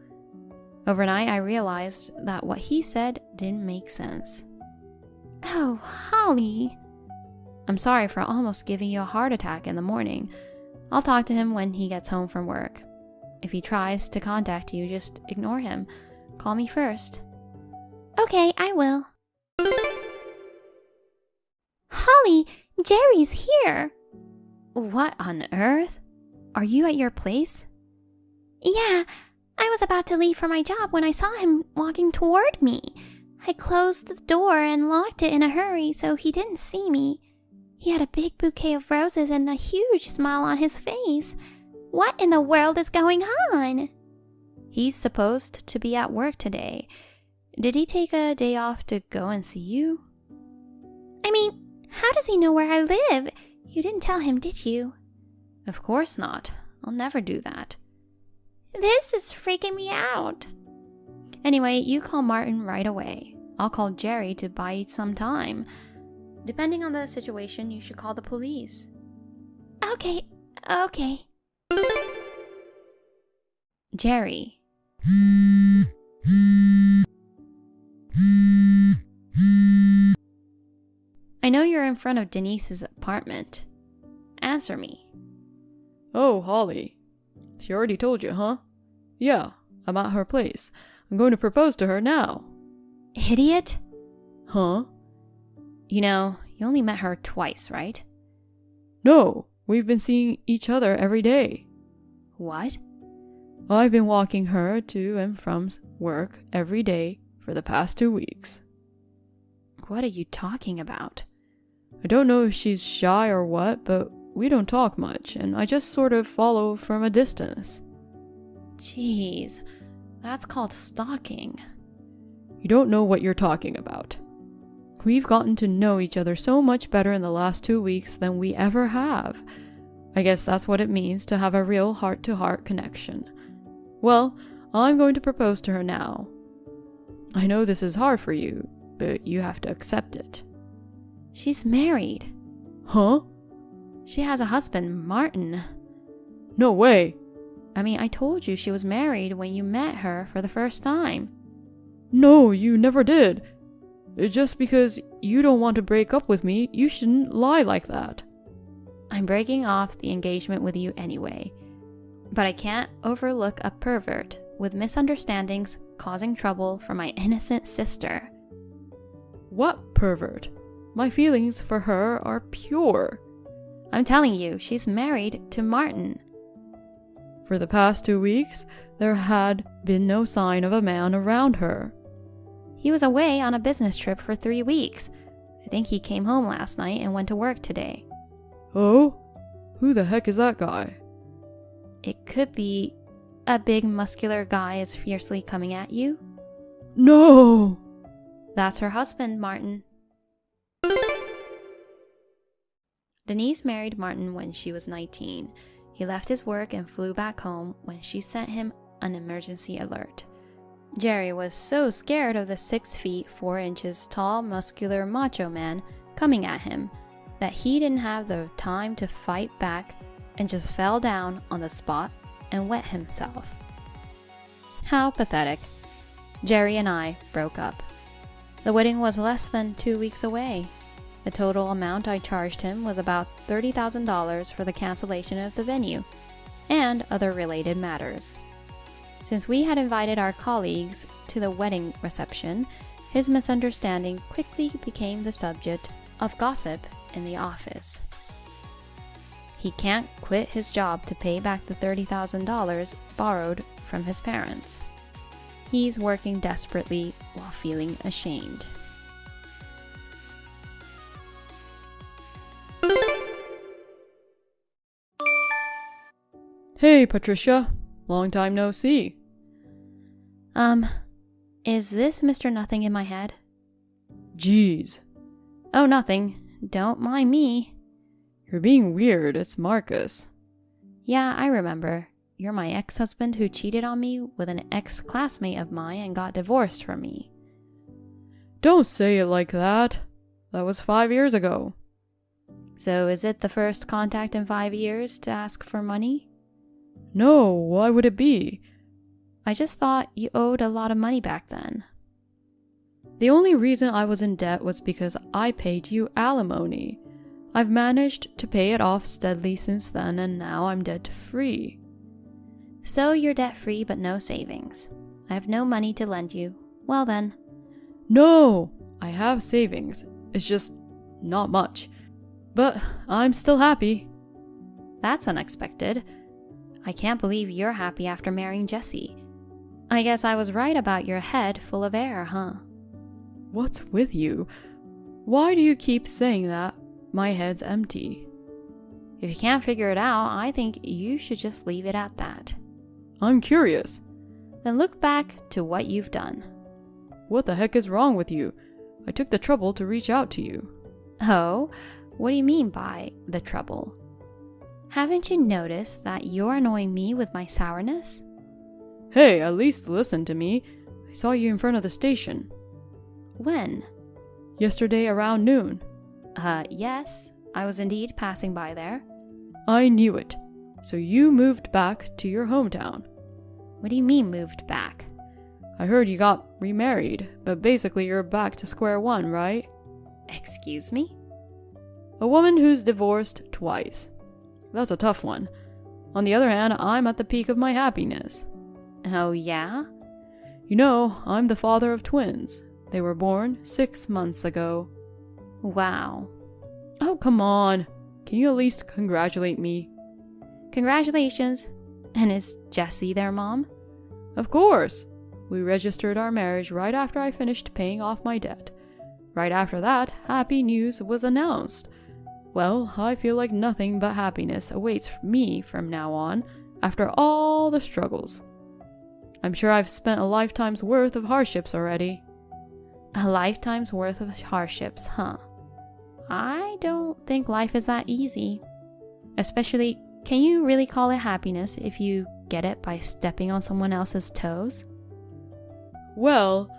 Overnight I realized that what he said didn't make sense. Oh, Holly. I'm sorry for almost giving you a heart attack in the morning. I'll talk to him when he gets home from work. If he tries to contact you, just ignore him. Call me first. Okay, I will. Holly, Jerry's here. What on earth? Are you at your place? Yeah, I was about to leave for my job when I saw him walking toward me. I closed the door and locked it in a hurry so he didn't see me. He had a big bouquet of roses and a huge smile on his face. What in the world is going on? He's supposed to be at work today. Did he take a day off to go and see you? I mean, how does he know where I live? You didn't tell him, did you? Of course not. I'll never do that. This is freaking me out. Anyway, you call Martin right away. I'll call Jerry to buy you some time. Depending on the situation, you should call the police. Okay. Jerry. I know you're in front of Denise's apartment. Answer me. Oh, Holly. She already told you, huh? Yeah, I'm at her place. I'm going to propose to her now. Idiot? Huh? You know, you only met her twice, right? No, we've been seeing each other every day. What? I've been walking her to and from work every day for the past 2 weeks. What are you talking about? I don't know if she's shy or what, but we don't talk much, and I just sort of follow from a distance. Jeez, that's called stalking. You don't know what you're talking about. We've gotten to know each other so much better in the last 2 weeks than we ever have. I guess that's what it means to have a real heart-to-heart connection. Well, I'm going to propose to her now. I know this is hard for you, but you have to accept it. She's married. Huh? She has a husband, Martin. No way. I mean, I told you she was married when you met her for the first time. No, you never did. Just because you don't want to break up with me, you shouldn't lie like that. I'm breaking off the engagement with you anyway. But I can't overlook a pervert with misunderstandings causing trouble for my innocent sister. What pervert? My feelings for her are pure. I'm telling you, she's married to Martin. For the past 2 weeks, there had been no sign of a man around her. He was away on a business trip for 3 weeks. I think he came home last night and went to work today. Oh? Who the heck is that guy? It could be a big muscular guy is fiercely coming at you. No! That's her husband, Martin. Denise married Martin when she was 19. He left his work and flew back home when she sent him an emergency alert. Jerry was so scared of the 6 feet 4 inches tall muscular macho man coming at him that he didn't have the time to fight back and just fell down on the spot and wet himself. How pathetic. Jerry and I broke up. The wedding was less than 2 weeks away. The total amount I charged him was about $30,000 for the cancellation of the venue and other related matters. Since we had invited our colleagues to the wedding reception, his misunderstanding quickly became the subject of gossip in the office. He can't quit his job to pay back the $30,000 borrowed from his parents. He's working desperately while feeling ashamed. Hey, Patricia. Long time no see. Is this Mr. Nothing in my head? Jeez. Oh, nothing. Don't mind me. You're being weird. It's Marcus. Yeah, I remember. You're my ex-husband who cheated on me with an ex-classmate of mine and got divorced from me. Don't say it like that. That was 5 years ago. So is it the first contact in 5 years to ask for money? No, why would it be? I just thought you owed a lot of money back then. The only reason I was in debt was because I paid you alimony. I've managed to pay it off steadily since then, and now I'm debt-free. So you're debt-free but no savings. I have no money to lend you. Well then. No, I have savings. It's just not much. But I'm still happy. That's unexpected. I can't believe you're happy after marrying Jesse. I guess I was right about your head full of air, huh? What's with you? Why do you keep saying that? My head's empty. If you can't figure it out, I think you should just leave it at that. I'm curious. Then look back to what you've done. What the heck is wrong with you? I took the trouble to reach out to you. Oh, what do you mean by the trouble? Haven't you noticed that you're annoying me with my sourness? Hey, at least listen to me. I saw you in front of the station. When? Yesterday around noon. Yes, I was indeed passing by there. I knew it. So you moved back to your hometown. What do you mean moved back? I heard you got remarried, but basically you're back to square one, right? Excuse me? A woman who's divorced twice. That's a tough one. On the other hand, I'm at the peak of my happiness. Oh, yeah? You know, I'm the father of twins. They were born 6 months ago. Wow. Oh, come on. Can you at least congratulate me? Congratulations. And is Jessie their mom? Of course. We registered our marriage right after I finished paying off my debt. Right after that, happy news was announced. Well, I feel like nothing but happiness awaits me from now on, after all the struggles. I'm sure I've spent a lifetime's worth of hardships already. A lifetime's worth of hardships, huh? I don't think life is that easy. Especially, can you really call it happiness if you get it by stepping on someone else's toes? Well,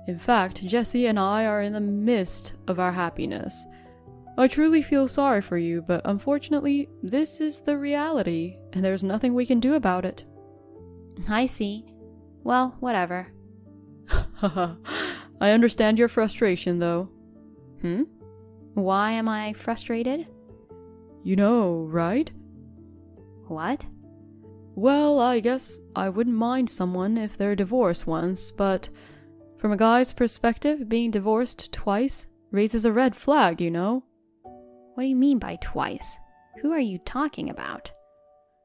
in fact, Jessie and I are in the midst of our happiness. I truly feel sorry for you, but unfortunately, this is the reality, and there's nothing we can do about it. I see. Well, whatever. Haha. I understand your frustration, though. Why am I frustrated? You know, right? What? Well, I guess I wouldn't mind someone if they're divorced once, but From a guy's perspective, being divorced twice raises a red flag, you know? What do you mean by twice? Who are you talking about?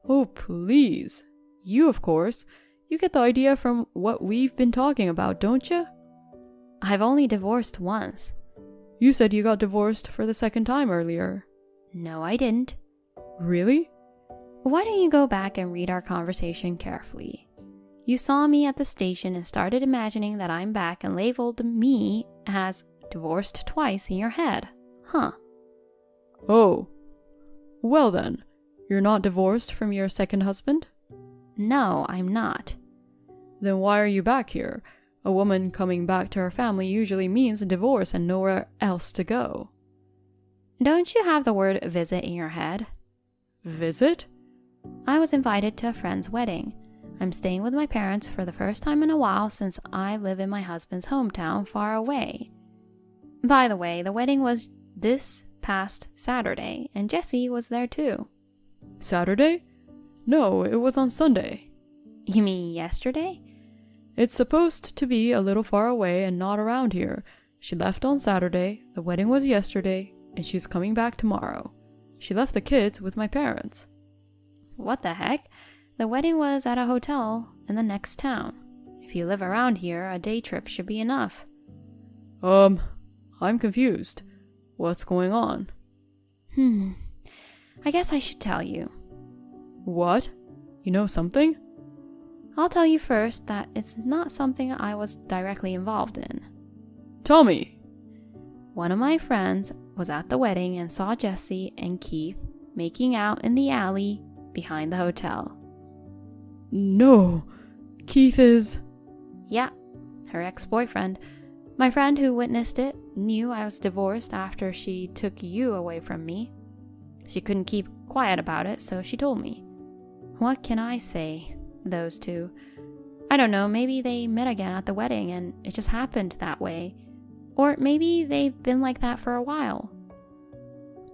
Oh, please. You, of course. You get the idea from what we've been talking about, don't you? I've only divorced once. You said you got divorced for the second time earlier. No, I didn't. Really? Why don't you go back and read our conversation carefully? You saw me at the station and started imagining that I'm back and labeled me as divorced twice in your head. Huh. Oh. Well then, you're not divorced from your second husband? No, I'm not. Then why are you back here? A woman coming back to her family usually means a divorce and nowhere else to go. Don't you have the word visit in your head? Visit? I was invited to a friend's wedding. I'm staying with my parents for the first time in a while since I live in my husband's hometown far away. By the way, the wedding was this past Saturday, and Jessie was there too. Saturday? No, it was on Sunday. You mean yesterday? It's supposed to be a little far away and not around here. She left on Saturday, the wedding was yesterday, and she's coming back tomorrow. She left the kids with my parents. What the heck? The wedding was at a hotel in the next town. If you live around here, a day trip should be enough. I'm confused. What's going on? I guess I should tell you. What? You know something? I'll tell you first that it's not something I was directly involved in. Tell me. One of my friends was at the wedding and saw Jessie and Keith making out in the alley behind the hotel. No. Keith is... Yeah, her ex-boyfriend. My friend who witnessed it knew I was divorced after she took you away from me. She couldn't keep quiet about it, so she told me. What can I say? Those two. I don't know, maybe they met again at the wedding and it just happened that way. Or maybe they've been like that for a while.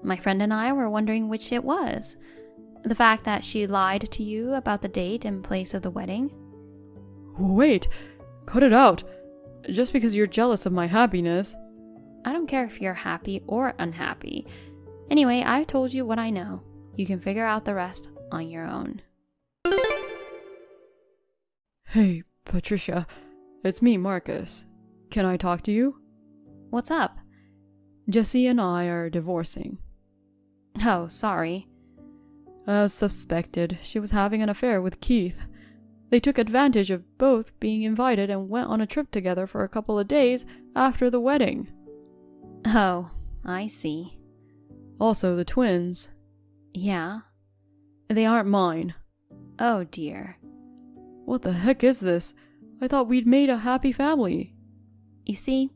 My friend and I were wondering which it was. The fact that she lied to you about the date and place of the wedding. Wait, cut it out. Just because you're jealous of my happiness. I don't care if you're happy or unhappy. Anyway, I've told you what I know. You can figure out the rest on your own. Hey, Patricia. It's me, Marcus. Can I talk to you? What's up? Jessie and I are divorcing. Oh, sorry. As suspected, she was having an affair with Keith. They took advantage of both being invited and went on a trip together for a couple of days after the wedding. Oh, I see. Also, the twins. Yeah? They aren't mine. Oh dear. What the heck is this? I thought we'd made a happy family. You see,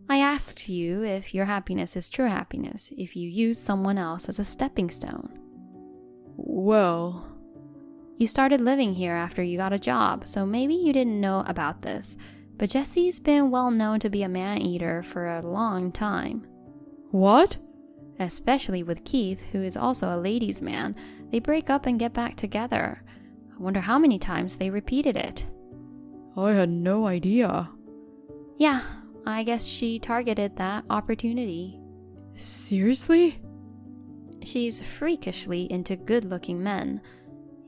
I asked you if your happiness is true happiness, if you use someone else as a stepping stone. Well... You started living here after you got a job, so maybe you didn't know about this, but Jessie's been well known to be a man-eater for a long time. What? Especially with Keith, who is also a ladies' man. They break up and get back together. I wonder how many times they repeated it. I had no idea. Yeah, I guess she targeted that opportunity. Seriously? She's freakishly into good-looking men.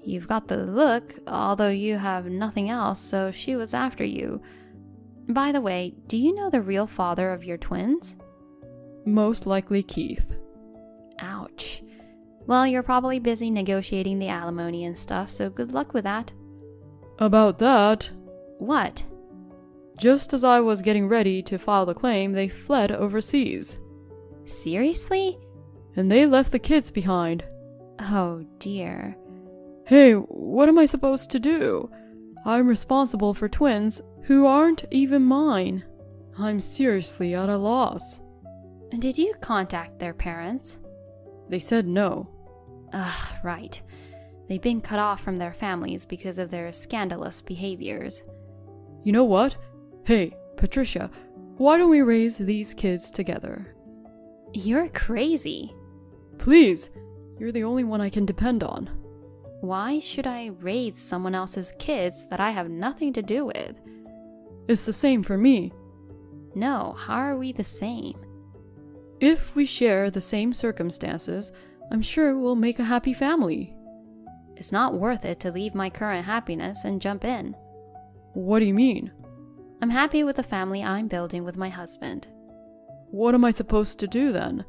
You've got the look, although you have nothing else, so she was after you. By the way, do you know the real father of your twins? Most likely Keith. Ouch. Well, you're probably busy negotiating the alimony and stuff, so good luck with that. About that... What? Just as I was getting ready to file the claim, they fled overseas. Seriously? And they left the kids behind. Oh dear. Hey, what am I supposed to do? I'm responsible for twins who aren't even mine. I'm seriously at a loss. Did you contact their parents? They said no. Right. They've been cut off from their families because of their scandalous behaviors. You know what? Hey, Patricia, why don't we raise these kids together? You're crazy. Please, you're the only one I can depend on. Why should I raise someone else's kids that I have nothing to do with? It's the same for me. No, how are we the same? If we share the same circumstances, I'm sure we'll make a happy family. It's not worth it to leave my current happiness and jump in. What do you mean? I'm happy with the family I'm building with my husband. What am I supposed to do then?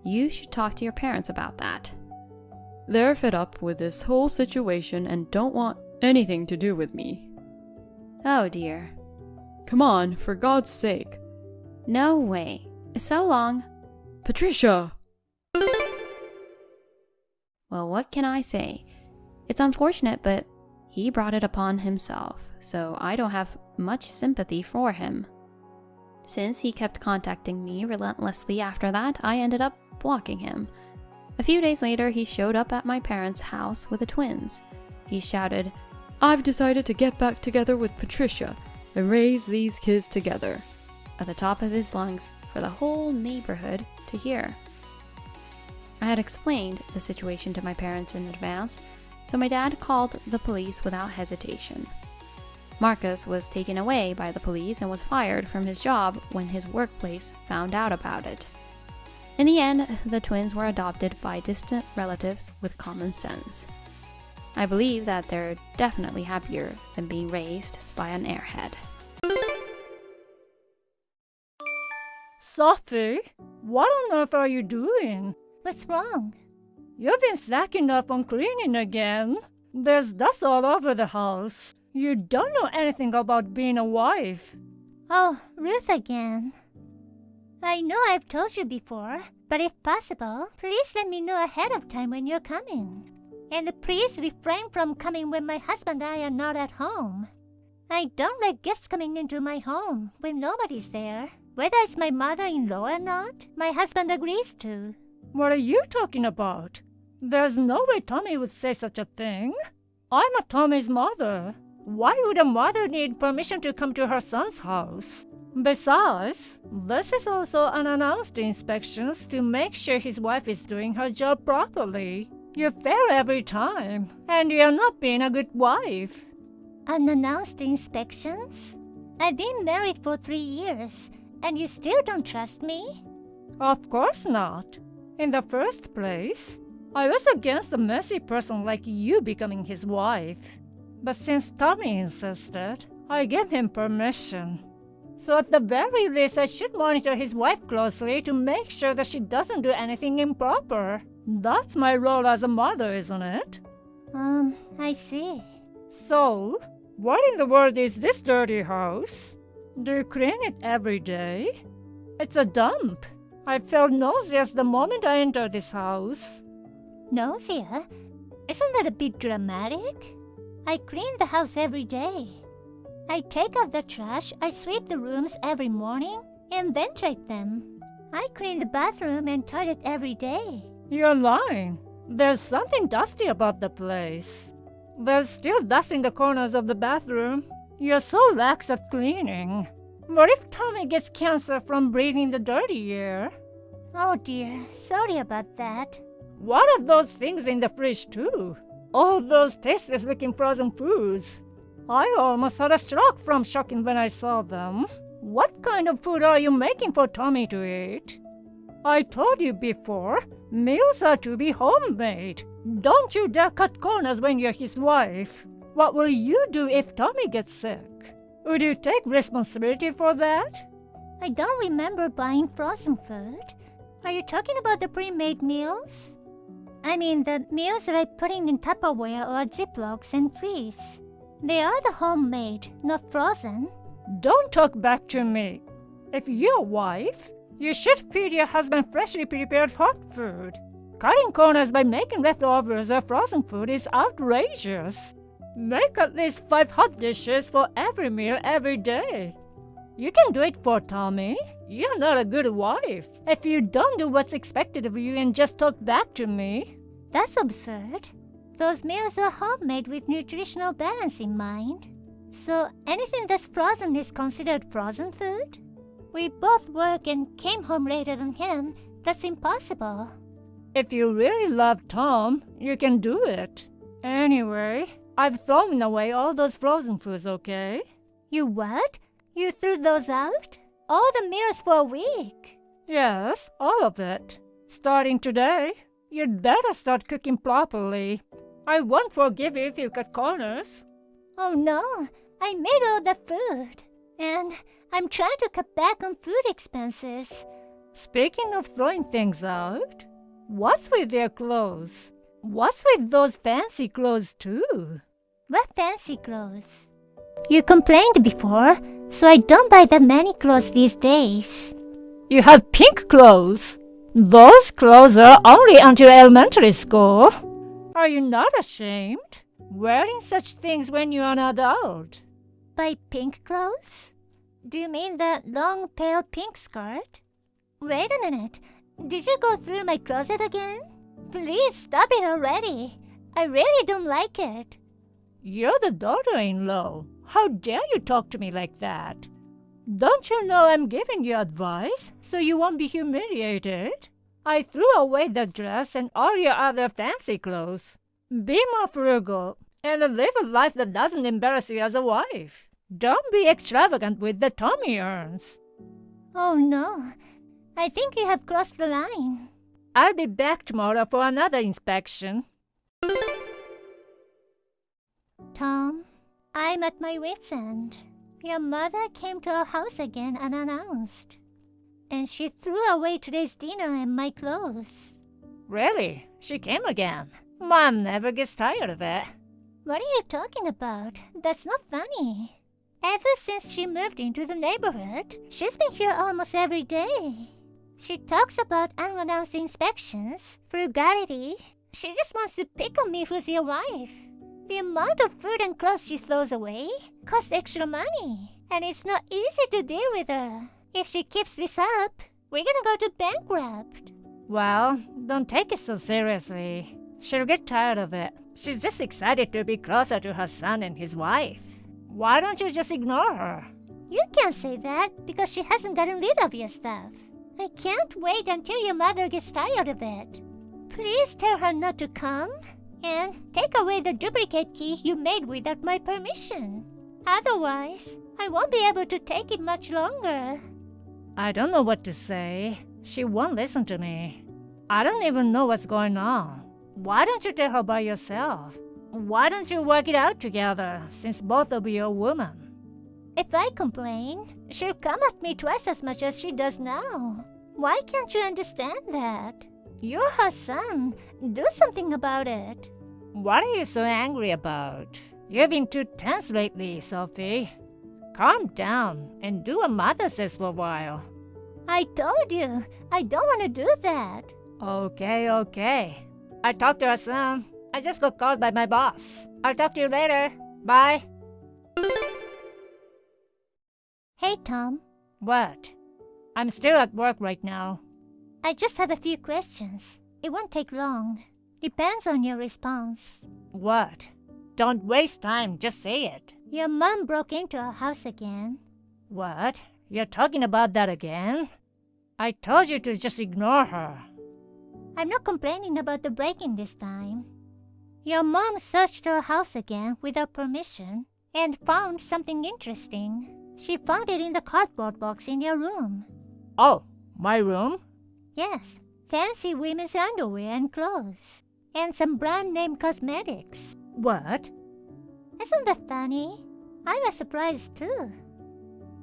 You should talk to your parents about that. They're fed up with this whole situation and don't want anything to do with me. Oh dear. Come on, for God's sake. No way. So long. Patricia! Well, what can I say? It's unfortunate, but he brought it upon himself, so I don't have much sympathy for him. Since he kept contacting me relentlessly after that, I ended up blocking him. A few days later, he showed up at my parents' house with the twins. He shouted, I've decided to get back together with Patricia and raise these kids together, at the top of his lungs for the whole neighborhood to hear. I had explained the situation to my parents in advance, so my dad called the police without hesitation. Marcus was taken away by the police and was fired from his job when his workplace found out about it. In the end, the twins were adopted by distant relatives with common sense. I believe that they're definitely happier than being raised by an airhead. Sophie, what on earth are you doing? What's wrong? You've been slacking up on cleaning again. There's dust all over the house. You don't know anything about being a wife. Oh, Ruth again. I know I've told you before, but if possible, please let me know ahead of time when you're coming. And please refrain from coming when my husband and I are not at home. I don't like guests coming into my home when nobody's there. Whether it's my mother-in-law or not, my husband agrees to. What are you talking about? There's no way Tommy would say such a thing. I'm a Tommy's mother. Why would a mother need permission to come to her son's house? Besides, this is also unannounced inspections to make sure his wife is doing her job properly. You fail every time, and you're not being a good wife. Unannounced inspections? I've been married for 3 years, and you still don't trust me? Of course not. In the first place, I was against a messy person like you becoming his wife. But since Tommy insisted, I gave him permission. So at the very least, I should monitor his wife closely to make sure that she doesn't do anything improper. That's my role as a mother, isn't it? I see. So, what in the world is this dirty house? Do you clean it every day? It's a dump. I felt nauseous the moment I entered this house. Nausea? Isn't that a bit dramatic? I clean the house every day. I take out the trash, I sweep the rooms every morning, and ventilate them. I clean the bathroom and toilet every day. You're lying. There's something dusty about the place. There's still dust in the corners of the bathroom. You're so lax at cleaning. What if Tommy gets cancer from breathing the dirty air? Oh dear, sorry about that. What are those things in the fridge too? All those tasteless-looking frozen foods. I almost had a stroke from shocking when I saw them. What kind of food are you making for Tommy to eat? I told you before, meals are to be homemade. Don't you dare cut corners when you're his wife. What will you do if Tommy gets sick? Would you take responsibility for that? I don't remember buying frozen food. Are you talking about the pre-made meals? I mean the meals that I put in Tupperware or Ziplocs and freeze. They are the homemade, not frozen. Don't talk back to me. If you're a wife, you should feed your husband freshly prepared hot food. Cutting corners by making leftovers or frozen food is outrageous. Make at least 5 hot dishes for every meal every day. You can do it for Tommy. You're not a good wife if you don't do what's expected of you and just talk back to me. That's absurd. Those meals are homemade with nutritional balance in mind. So anything that's frozen is considered frozen food? We both work and came home later than him. That's impossible. If you really love Tom, you can do it. Anyway, I've thrown away all those frozen foods, okay? You what? You threw those out? All the mirrors for a week. Yes, all of it. Starting today, you'd better start cooking properly. I won't forgive you if you cut corners. Oh no, I made all the food. And I'm trying to cut back on food expenses. Speaking of throwing things out, what's with your clothes? What's with those fancy clothes too? What fancy clothes? You complained before, so I don't buy that many clothes these days. You have pink clothes. Those clothes are only until elementary school. Are you not ashamed? Wearing such things when you're an adult. By pink clothes? Do you mean the long pale pink skirt? Wait a minute. Did you go through my closet again? Please stop it already. I really don't like it. You're the daughter-in-law. How dare you talk to me like that? Don't you know I'm giving you advice so you won't be humiliated? I threw away the dress and all your other fancy clothes. Be more frugal and live a life that doesn't embarrass you as a wife. Don't be extravagant with the Tommy earns. Oh no, I think you have crossed the line. I'll be back tomorrow for another inspection. Tom, I'm at my wit's end. Your mother came to our house again unannounced. And she threw away today's dinner and my clothes. Really? She came again? Mom never gets tired of it. What are you talking about? That's not funny. Ever since she moved into the neighborhood, she's been here almost every day. She talks about unannounced inspections, frugality. She just wants to pick on me who's your wife. The amount of food and clothes she throws away costs extra money, and it's not easy to deal with her. If she keeps this up, we're gonna go to bankrupt. Well, don't take it so seriously. She'll get tired of it. She's just excited to be closer to her son and his wife. Why don't you just ignore her? You can't say that because she hasn't gotten rid of your stuff. I can't wait until your mother gets tired of it. Please tell her not to come and take away the duplicate key you made without my permission. Otherwise, I won't be able to take it much longer. I don't know what to say. She won't listen to me. I don't even know what's going on. Why don't you tell her by yourself? Why don't you work it out together, since both of you are women? If I complain, she'll come at me twice as much as she does now. Why can't you understand that? You're her son. Do something about it. What are you so angry about? You've been too tense lately, Sophie. Calm down and do what mother says for a while. I told you, I don't want to do that. Okay. I talked to her son. I just got called by my boss. I'll talk to you later. Bye. Hey, Tom. What? I'm still at work right now. I just have a few questions. It won't take long. Depends on your response. What? Don't waste time, just say it. Your mom broke into our house again. What? You're talking about that again? I told you to just ignore her. I'm not complaining about the break-in this time. Your mom searched our house again without permission and found something interesting. She found it in the cardboard box in your room. Oh, my room? Yes, fancy women's underwear and clothes. And some brand-name cosmetics. What? Isn't that funny? I was surprised too.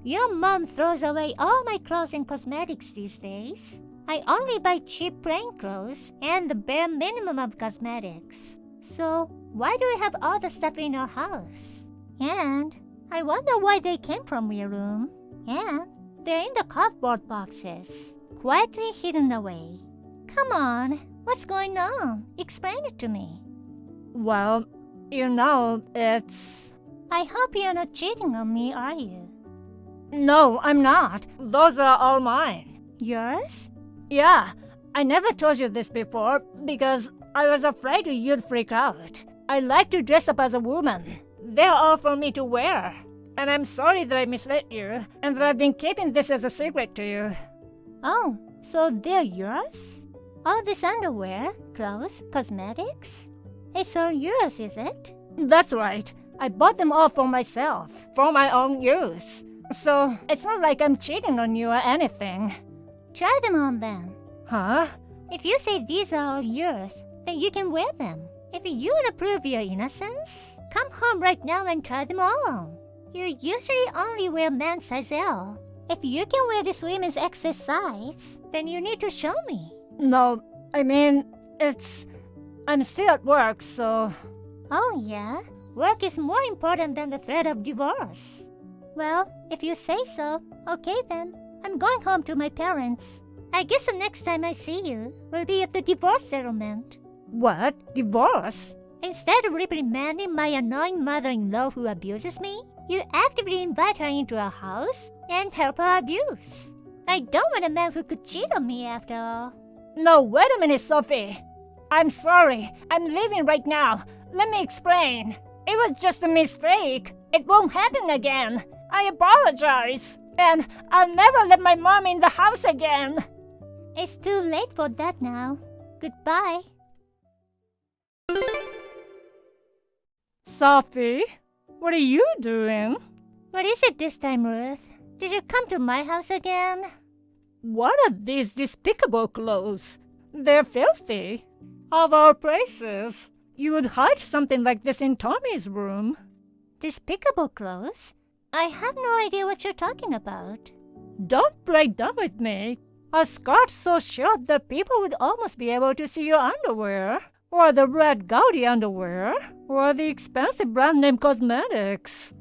Your mom throws away all my clothes and cosmetics these days. I only buy cheap plain clothes and the bare minimum of cosmetics. So, why do we have all the stuff in our house? And I wonder why they came from your room. And they're in the cardboard boxes, quietly hidden away. Come on, what's going on? Explain it to me. Well, you know, it's... I hope you're not cheating on me, are you? No, I'm not. Those are all mine. Yours? Yeah, I never told you this before because I was afraid you'd freak out. I like to dress up as a woman. They're all for me to wear. And I'm sorry that I misled you and that I've been keeping this as a secret to you. Oh, so they're yours? All this underwear, clothes, cosmetics? It's all yours, is it? That's right. I bought them all for myself, for my own use. So it's not like I'm cheating on you or anything. Try them on then. Huh? If you say these are all yours, then you can wear them. If you want to prove your innocence, come home right now and try them all on. You usually only wear men's size L. If you can wear this women's XS size, then you need to show me. No, I mean, I'm still at work, so... Oh yeah? Work is more important than the threat of divorce. Well, if you say so, okay then. I'm going home to my parents. I guess the next time I see you will be at the divorce settlement. What? Divorce? Instead of reprimanding my annoying mother-in-law who abuses me, you actively invite her into our house and help her abuse. I don't want a man who could cheat on me after all. No, wait a minute, Sophie. I'm sorry. I'm leaving right now. Let me explain. It was just a mistake. It won't happen again. I apologize. And I'll never let my mom in the house again. It's too late for that now. Goodbye. Sophie, what are you doing? What is it this time, Ruth? Did you come to my house again? What are these despicable clothes? They're filthy. Of all places, you would hide something like this in Tommy's room. Despicable clothes? I have no idea what you're talking about. Don't play dumb with me. A skirt so short that people would almost be able to see your underwear, or the red gaudy underwear, or the expensive brand name cosmetics.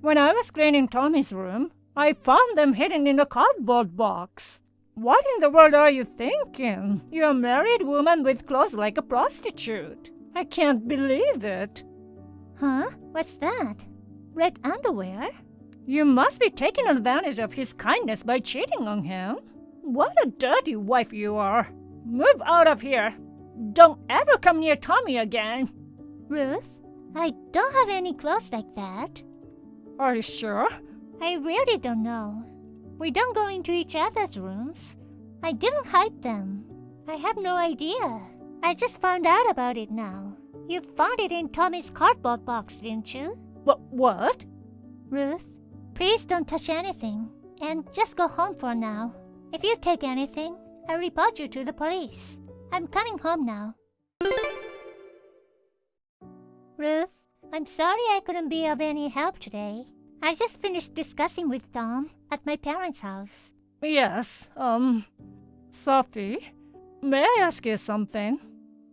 When I was cleaning Tommy's room, I found them hidden in a cardboard box. What in the world are you thinking? You're a married woman with clothes like a prostitute. I can't believe it. Huh? What's that? Red underwear? You must be taking advantage of his kindness by cheating on him. What a dirty wife you are. Move out of here. Don't ever come near Tommy again. Ruth, I don't have any clothes like that. Are you sure? I really don't know. We don't go into each other's rooms. I didn't hide them. I have no idea. I just found out about it now. You found it in Tommy's cardboard box, didn't you? What? Ruth, please don't touch anything. And just go home for now. If you take anything, I'll report you to the police. I'm coming home now. Ruth, I'm sorry I couldn't be of any help today. I just finished discussing with Tom at my parents' house. Yes, Sophie, may I ask you something?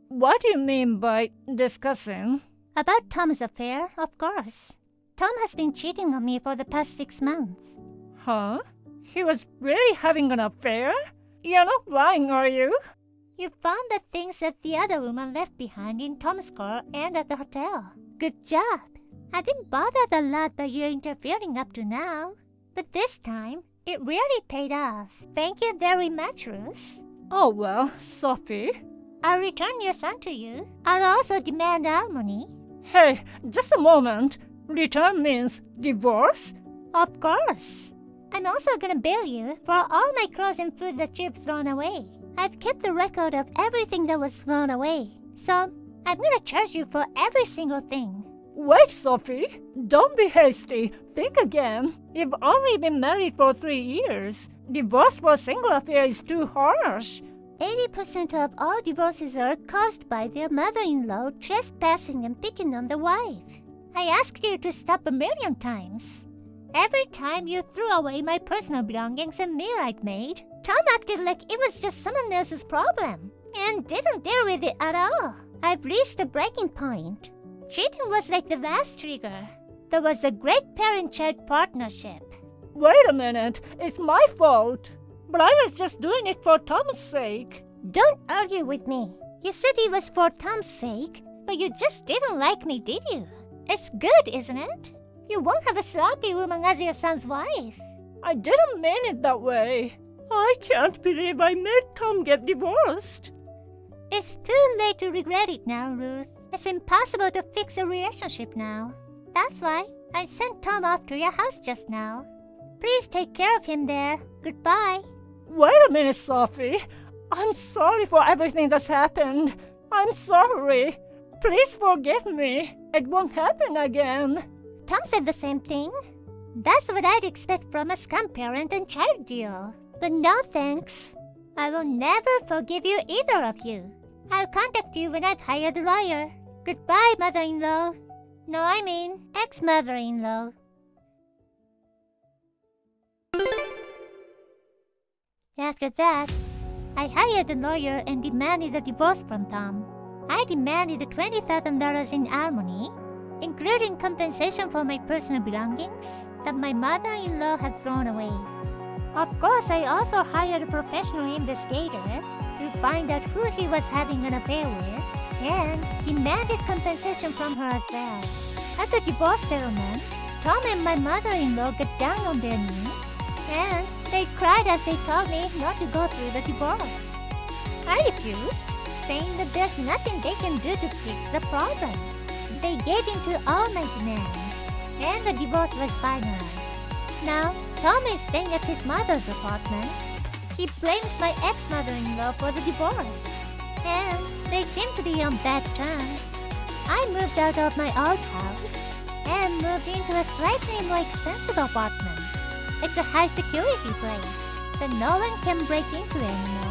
What do you mean by discussing? About Tom's affair, of course. Tom has been cheating on me for the past 6 months. Huh? He was really having an affair? You're not lying, are you? You found the things that the other woman left behind in Tom's car and at the hotel. Good job. I didn't bother the lot by your interfering up to now. But this time, it really paid off. Thank you very much, Ruth. Oh well, Sophie. I'll return your son to you. I'll also demand alimony. Hey, just a moment. Return means divorce? Of course. I'm also gonna bill you for all my clothes and food that you've thrown away. I've kept a record of everything that was thrown away. So, I'm gonna charge you for every single thing. Wait, Sophie. Don't be hasty. Think again. You've only been married for 3 years. Divorce for a single affair is too harsh. 80% of all divorces are caused by their mother-in-law trespassing and picking on the wife. I asked you to stop 1,000,000 times. Every time you threw away my personal belongings and meal I'd made, Tom acted like it was just someone else's problem and didn't deal with it at all. I've reached a breaking point. Cheating was like the last trigger. There was a great parent-child partnership. Wait a minute. It's my fault. But I was just doing it for Tom's sake. Don't argue with me. You said it was for Tom's sake, but you just didn't like me, did you? It's good, isn't it? You won't have a sloppy woman as your son's wife. I didn't mean it that way. I can't believe I made Tom get divorced. It's too late to regret it now, Ruth. It's impossible to fix a relationship now. That's why I sent Tom off to your house just now. Please take care of him there. Goodbye. Wait a minute, Sophie. I'm sorry for everything that's happened. I'm sorry. Please forgive me. It won't happen again. Tom said the same thing. That's what I'd expect from a scam parent and child deal. But no thanks. I will never forgive you, either of you. I'll contact you when I've hired a lawyer. Goodbye, mother-in-law. No, I mean ex-mother-in-law. After that, I hired a lawyer and demanded a divorce from Tom. I demanded $20,000 in alimony, including compensation for my personal belongings that my mother-in-law had thrown away. Of course, I also hired a professional investigator to find out who he was having an affair with and demanded compensation from her as well. At the divorce settlement, Tom and my mother-in-law got down on their knees and they cried as they told me not to go through the divorce. I refused, saying that there's nothing they can do to fix the problem. They gave in to all my demands, and the divorce was finalized. Now, Tom is staying at his mother's apartment. He blames my ex-mother-in-law for the divorce, and they seem to be on bad terms. I moved out of my old house and moved into a slightly more expensive apartment. It's a high-security place that no one can break into anymore.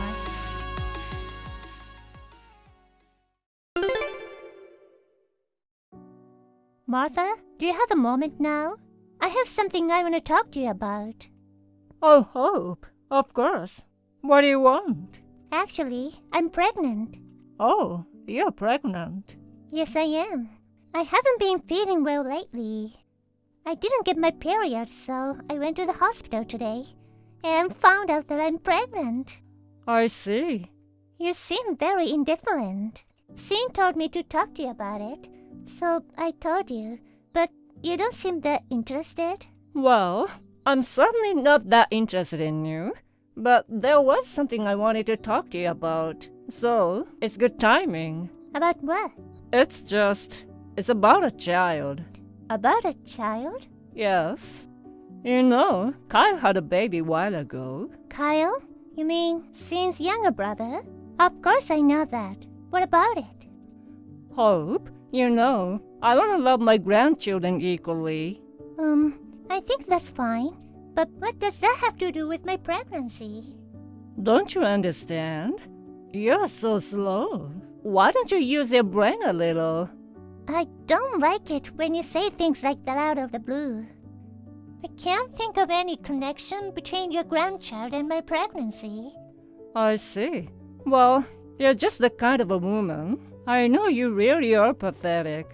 Martha, do you have a moment now? I have something I want to talk to you about. Oh, Hope, of course. What do you want? Actually, I'm pregnant. Oh, you're pregnant. Yes, I am. I haven't been feeling well lately. I didn't get my period, so I went to the hospital today and found out that I'm pregnant. I see. You seem very indifferent. Sin told me to talk to you about it, so I told you, but you don't seem that interested. Well, I'm certainly not that interested in you, but there was something I wanted to talk to you about, so it's good timing. About what? It's about a child. About a child? Yes. You know, Kyle had a baby a while ago. Kyle? You mean Sin's younger brother? Of course I know that. What about it? Hope, you know, I want to love my grandchildren equally. I think that's fine. But what does that have to do with my pregnancy? Don't you understand? You're so slow. Why don't you use your brain a little? I don't like it when you say things like that out of the blue. I can't think of any connection between your grandchild and my pregnancy. I see. Well, you're just the kind of a woman. I know you really are pathetic.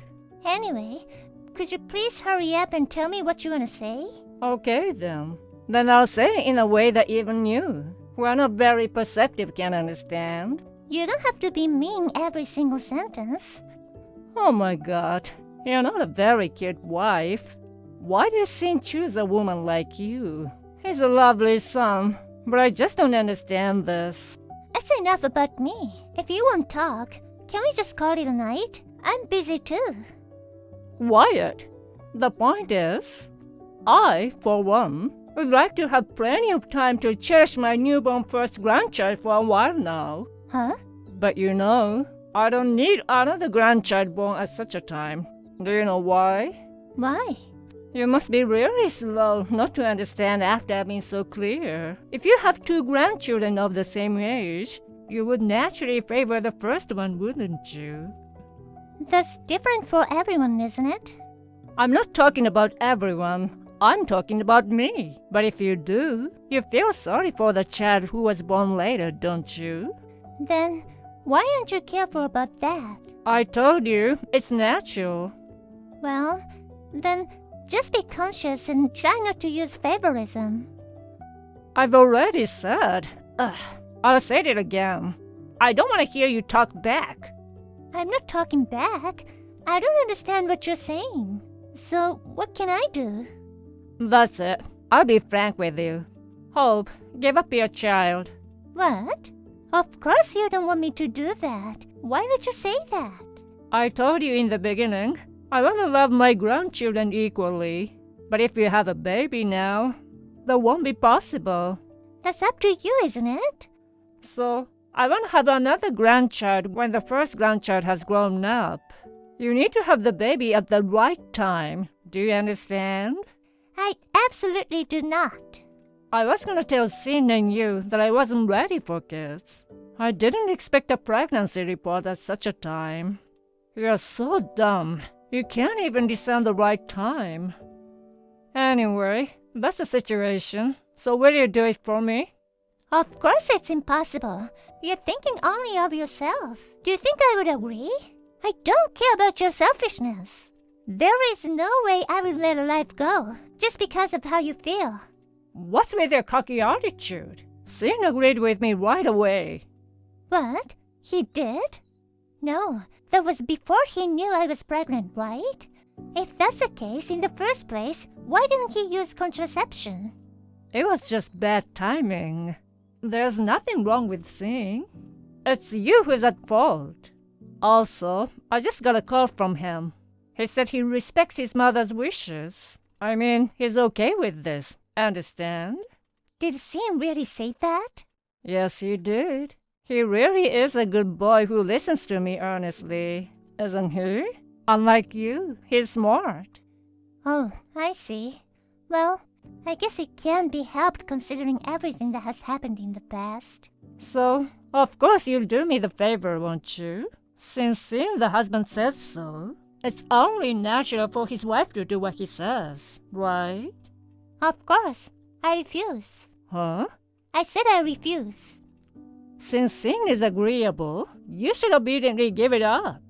Anyway, could you please hurry up and tell me what you want to say? Okay, then. Then I'll say it in a way that even you, who are not very perceptive, can understand. You don't have to be mean every single sentence. Oh my God, you're not a very cute wife. Why did Sin choose a woman like you? He's a lovely son, but I just don't understand this. That's enough about me. If you won't talk, can we just call it a night? I'm busy too. Wyatt, the point is, I, for one, would like to have plenty of time to cherish my newborn first grandchild for a while now. Huh? But you know, I don't need another grandchild born at such a time. Do you know why? Why? You must be really slow not to understand after I've been so clear. If you have two grandchildren of the same age, you would naturally favor the first one, wouldn't you? That's different for everyone, isn't it? I'm not talking about everyone. I'm talking about me. But if you do, you feel sorry for the child who was born later, don't you? Then, why aren't you careful about that? I told you, it's natural. Well, then just be conscious and try not to use favorism. I've already said. I'll say it again. I don't want to hear you talk back. I'm not talking back. I don't understand what you're saying. So, what can I do? That's it. I'll be frank with you. Hope, give up your child. What? Of course you don't want me to do that. Why would you say that? I told you in the beginning, I want to love my grandchildren equally. But if you have a baby now, that won't be possible. That's up to you, isn't it? So, I want to have another grandchild when the first grandchild has grown up. You need to have the baby at the right time. Do you understand? I absolutely do not. I was gonna tell Sin and you that I wasn't ready for kids. I didn't expect a pregnancy report at such a time. You're so dumb. You can't even discern the right time. Anyway, that's the situation. So will you do it for me? Of course it's impossible. You're thinking only of yourself. Do you think I would agree? I don't care about your selfishness. There is no way I will let a life go just because of how you feel. What's with your cocky attitude? Sin agreed with me right away. What? He did? No, that was before he knew I was pregnant, right? If that's the case, in the first place, why didn't he use contraception? It was just bad timing. There's nothing wrong with Sin. It's you who's at fault. Also, I just got a call from him. He said he respects his mother's wishes. I mean, he's okay with this. Understand? Did Sin really say that? Yes, he did. He really is a good boy who listens to me earnestly, isn't he? Unlike you, he's smart. Oh, I see. Well, I guess it can't be helped considering everything that has happened in the past. So, of course you'll do me the favor, won't you? Since the husband says so, it's only natural for his wife to do what he says, right? Of course. I refuse. Huh? I said I refuse. Since Sin is agreeable, you should obediently give it up.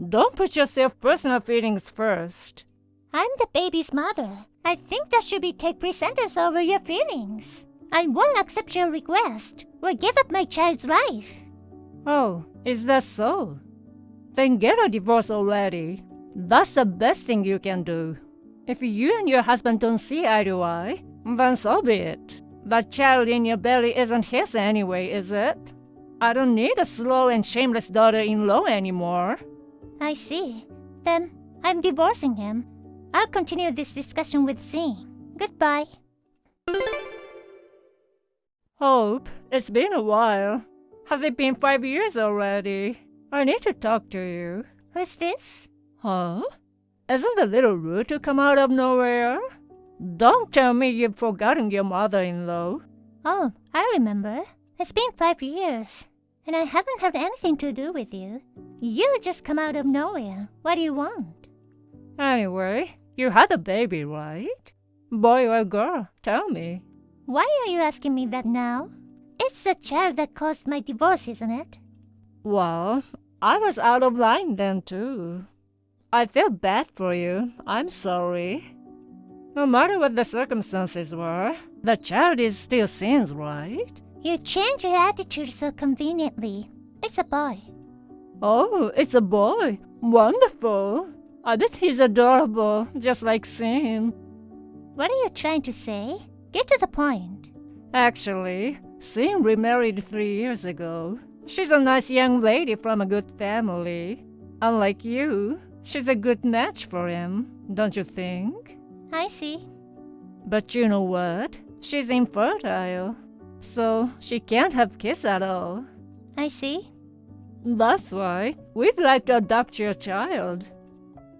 Don't put your personal feelings first. I'm the baby's mother. I think that should be take precedence over your feelings. I won't accept your request or give up my child's life. Oh, is that so? Then get a divorce already. That's the best thing you can do. If you and your husband don't see eye to eye, then so be it. That child in your belly isn't his anyway, is it? I don't need a slow and shameless daughter-in-law anymore. I see. Then I'm divorcing him. I'll continue this discussion with Sin. Goodbye. Hope, it's been a while. Has it been 5 years already? I need to talk to you. Who's this? Huh? Isn't it a little rude to come out of nowhere? Don't tell me you've forgotten your mother-in-law. Oh, I remember. It's been 5 years, and I haven't had anything to do with you. You just come out of nowhere. What do you want? Anyway, you had a baby, right? Boy or girl? Tell me. Why are you asking me that now? It's the child that caused my divorce, isn't it? Well, I was out of line then too. I feel bad for you. I'm sorry. No matter what the circumstances were, the child is still Sin's, right? You change your attitude so conveniently. It's a boy. Oh, it's a boy. Wonderful. I bet he's adorable, just like Sin. What are you trying to say? Get to the point. Actually, Sin remarried 3 years ago. She's a nice young lady from a good family. Unlike you, she's a good match for him, don't you think? I see. But you know what? She's infertile, so she can't have kids at all. I see. That's why we'd like to adopt your child.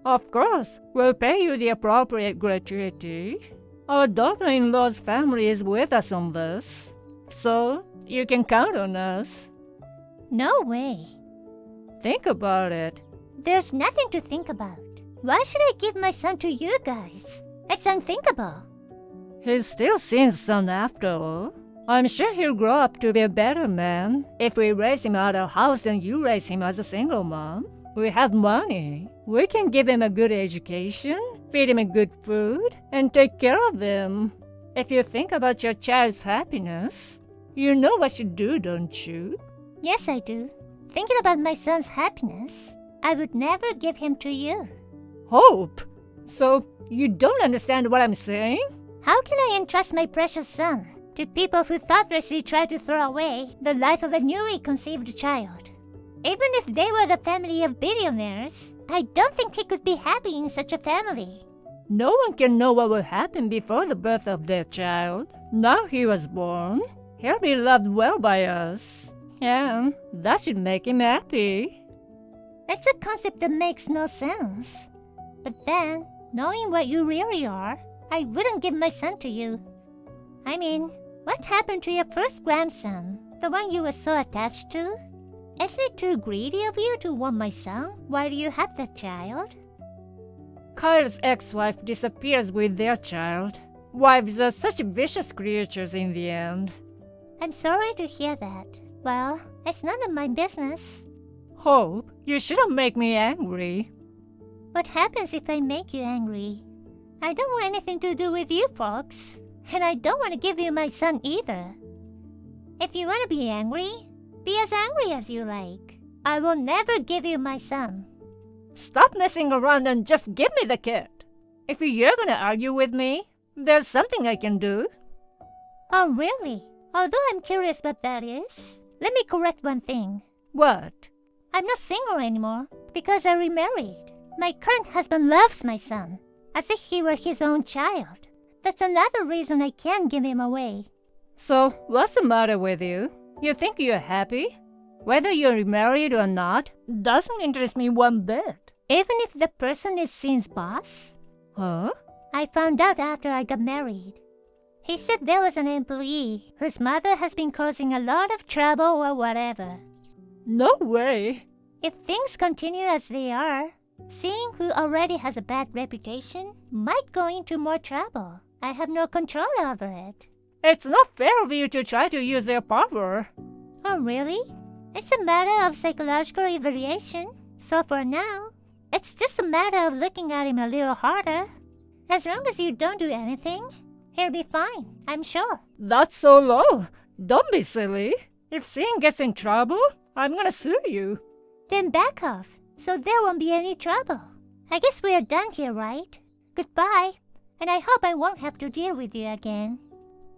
Of course, we'll pay you the appropriate gratuity. Our daughter-in-law's family is with us on this, so you can count on us. No way. Think about it. There's nothing to think about. Why should I give my son to you guys? It's unthinkable. He's still Sin's son after all. I'm sure he'll grow up to be a better man if we raise him out of house and you raise him as a single mom. We have money. We can give him a good education, feed him good food, and take care of him. If you think about your child's happiness, you know what you do, don't you? Yes, I do. Thinking about my son's happiness, I would never give him to you. Hope! So, you don't understand what I'm saying? How can I entrust my precious son to people who thoughtlessly try to throw away the life of a newly conceived child? Even if they were the family of billionaires, I don't think he could be happy in such a family. No one can know what will happen before the birth of their child. Now he was born, he'll be loved well by us. And that should make him happy. That's a concept that makes no sense. But then, knowing what you really are, I wouldn't give my son to you. I mean, what happened to your first grandson, the one you were so attached to? Isn't it too greedy of you to want my son while you have that child? Kyle's ex-wife disappears with their child. Wives are such vicious creatures in the end. I'm sorry to hear that. Well, it's none of my business. Hope, you shouldn't make me angry. What happens if I make you angry? I don't want anything to do with you folks. And I don't want to give you my son either. If you want to be as angry as you like. I will never give you my son. Stop messing around and just give me the kid. If you're gonna argue with me, there's something I can do. Oh, really? Although I'm curious what that is, let me correct one thing. What? I'm not single anymore because I remarried. My current husband loves my son, as if he were his own child. That's another reason I can't give him away. So, what's the matter with you? You think you're happy? Whether you're remarried or not doesn't interest me one bit. Even if the person is Sin's boss? Huh? I found out after I got married. He said there was an employee whose mother has been causing a lot of trouble or whatever. No way. If things continue as they are, Sin, who already has a bad reputation, might go into more trouble. I have no control over it. It's not fair of you to try to use their power. Oh, really? It's a matter of psychological evaluation. So for now, it's just a matter of looking at him a little harder. As long as you don't do anything, he'll be fine, I'm sure. That's so low. Don't be silly. If Sin gets in trouble, I'm gonna sue you. Then back off, so there won't be any trouble. I guess we are done here, right? Goodbye, and I hope I won't have to deal with you again.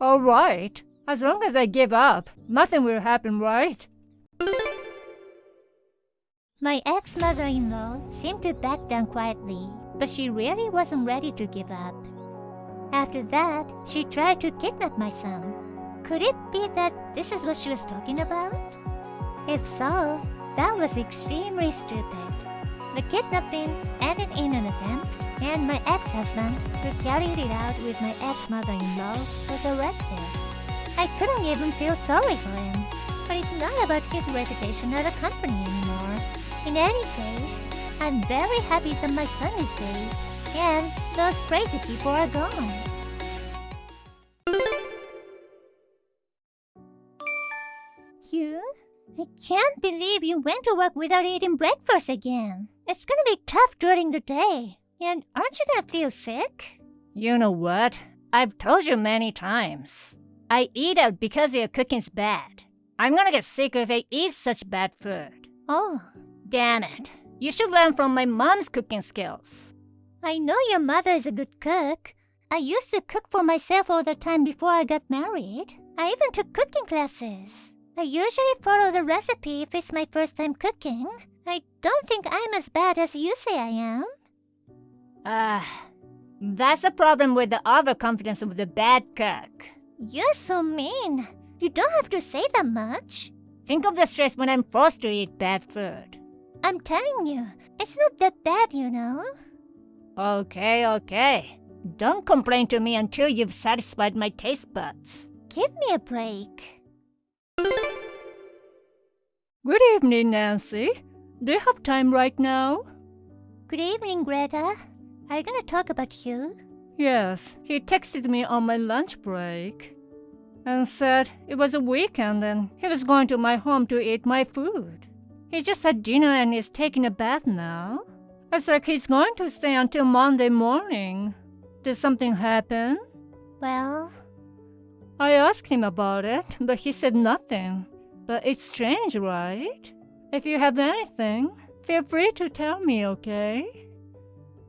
All right. As long as I give up, nothing will happen, right? My ex-mother-in-law seemed to back down quietly, but she really wasn't ready to give up. After that, she tried to kidnap my son. Could it be that this is what she was talking about? If so, that was extremely stupid. The kidnapping ended in an attempt, and my ex-husband, who carried it out with my ex-mother-in-law, was arrested. I couldn't even feel sorry for him, but it's not about his reputation at the company anymore. In any case, I'm very happy that my son is safe, and those crazy people are gone. You? I can't believe you went to work without eating breakfast again. It's gonna be tough during the day. And aren't you gonna feel sick? You know what? I've told you many times. I eat out because your cooking's bad. I'm gonna get sick if I eat such bad food. Oh, Damn it. You should learn from my mom's cooking skills. I know your mother is a good cook. I used to cook for myself all the time before I got married. I even took cooking classes. I usually follow the recipe if it's my first time cooking. I don't think I'm as bad as you say I am. That's the problem with the overconfidence of the bad cook. You're so mean. You don't have to say that much. Think of the stress when I'm forced to eat bad food. I'm telling you, it's not that bad, you know. Okay. Don't complain to me until you've satisfied my taste buds. Give me a break. Good evening, Nancy. Do you have time right now? Good evening, Greta. Are you gonna talk about Hugh? Yes, he texted me on my lunch break and said it was a weekend and he was going to my home to eat my food. He just had dinner and is taking a bath now. It's like he's going to stay until Monday morning. Did something happen? Well, I asked him about it, but he said nothing. But it's strange, right? If you have anything, feel free to tell me, okay?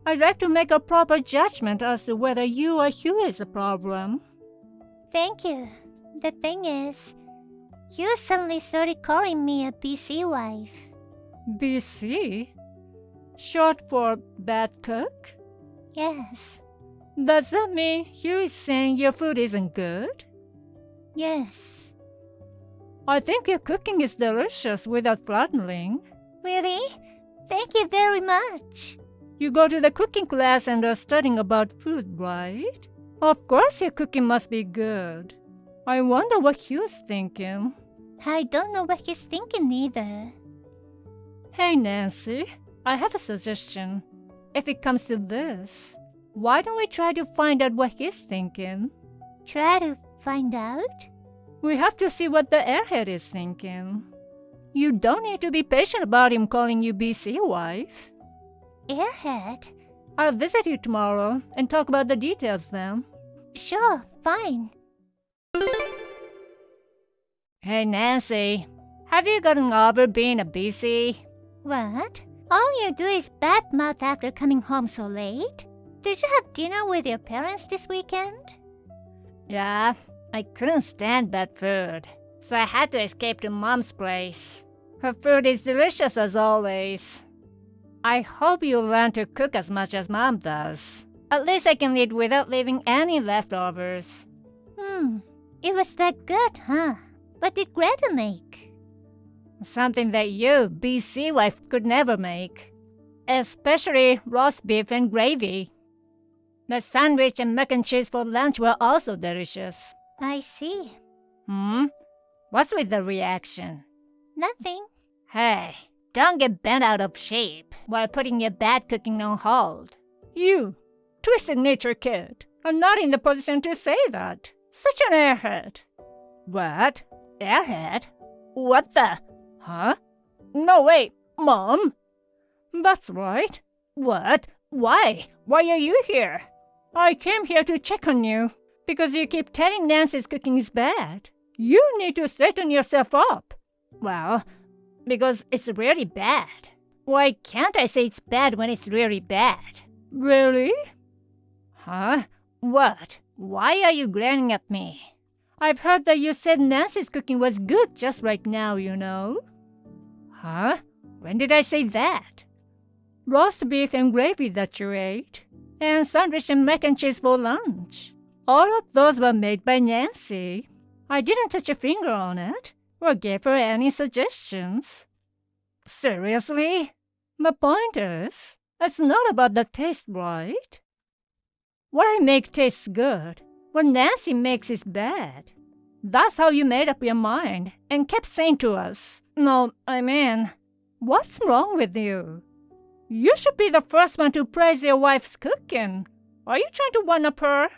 I'd like to make a proper judgment as to whether you or Hugh is the problem. thank you. The thing is, Hugh suddenly started calling me a BC wife. BC? Short for bad cook? Yes, Does that mean Hugh is saying your food isn't good? yes. I think your cooking is delicious without flattering. Really? Thank you very much. You go to the cooking class and are studying about food, right? Of course your cooking must be good. I wonder what Hugh's thinking. I don't know what he's thinking either. Hey Nancy, I have a suggestion. If it comes to this, why don't we try to find out what he's thinking? Try to find out? We have to see what the airhead is thinking. You don't need to be patient about him calling you BC wife. Airhead? I'll visit you tomorrow and talk about the details then. Sure, fine. Hey Nancy, have you gotten over being a BC? What? All you do is badmouth after coming home so late? Did you have dinner with your parents this weekend? Yeah, I couldn't stand bad food, so I had to escape to Mom's place. Her food is delicious as always. I hope you learn to cook as much as Mom does. At least I can eat without leaving any leftovers. It was that good, huh? What did Greta make? Something that you, BC wife, could never make. Especially roast beef and gravy. The sandwich and mac and cheese for lunch were also delicious. I see. What's with the reaction? Nothing. Hey, don't get bent out of shape while putting your bad cooking on hold. You, twisted nature kid, are not in the position to say that. Such an airhead. What? Airhead? What the? Huh? No, wait, Mom? That's right. What? Why? Why are you here? I came here to check on you because you keep telling Nancy's cooking is bad. You need to straighten yourself up. Well, because it's really bad. Why can't I say it's bad when it's really bad? Really? Huh? What? Why are you glaring at me? I've heard that you said Nancy's cooking was good just right now, you know. Huh? When did I say that? Roast beef and gravy that you ate, and sandwich and mac and cheese for lunch. All of those were made by Nancy. I didn't touch a finger on it, or gave her any suggestions. Seriously? The point is, it's not about the taste, right? What I make tastes good. What Nancy makes is bad. That's how you made up your mind and kept saying to us, no, I mean, what's wrong with you? You should be the first one to praise your wife's cooking. Are you trying to one-up her?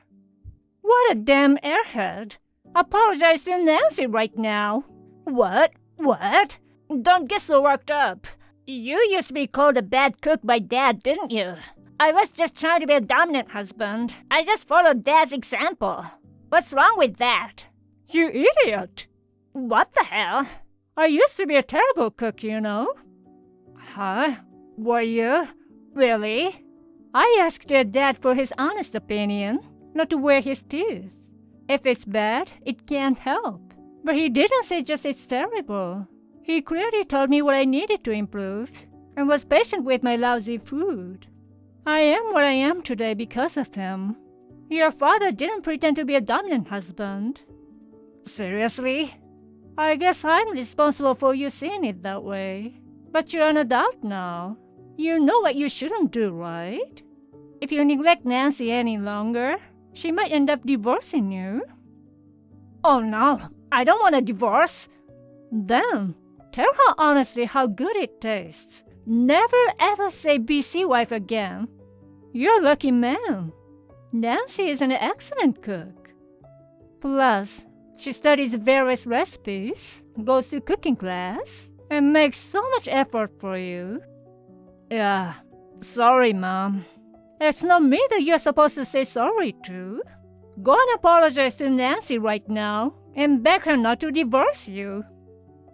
What a damn airhead. Apologize to Nancy right now. What? What? Don't get so worked up. You used to be called a bad cook by Dad, didn't you? I was just trying to be a dominant husband. I just followed Dad's example. What's wrong with that? You idiot! What the hell? I used to be a terrible cook, you know. Huh? Were you? Really? I asked your dad for his honest opinion, not to wear his teeth. If it's bad, it can't help. But he didn't say just it's terrible. He clearly told me what I needed to improve, and was patient with my lousy food. I am what I am today because of him. Your father didn't pretend to be a dominant husband. Seriously? I guess I'm responsible for you seeing it that way. But you're an adult now. You know what you shouldn't do, right? If you neglect Nancy any longer, she might end up divorcing you. Oh no, I don't want a divorce. Then, tell her honestly how good it tastes. Never ever say BC wife again. You're a lucky man. Nancy is an excellent cook. Plus, she studies various recipes, goes to cooking class, and makes so much effort for you. Yeah, sorry, Mom. It's not me that you're supposed to say sorry to. Go and apologize to Nancy right now and beg her not to divorce you.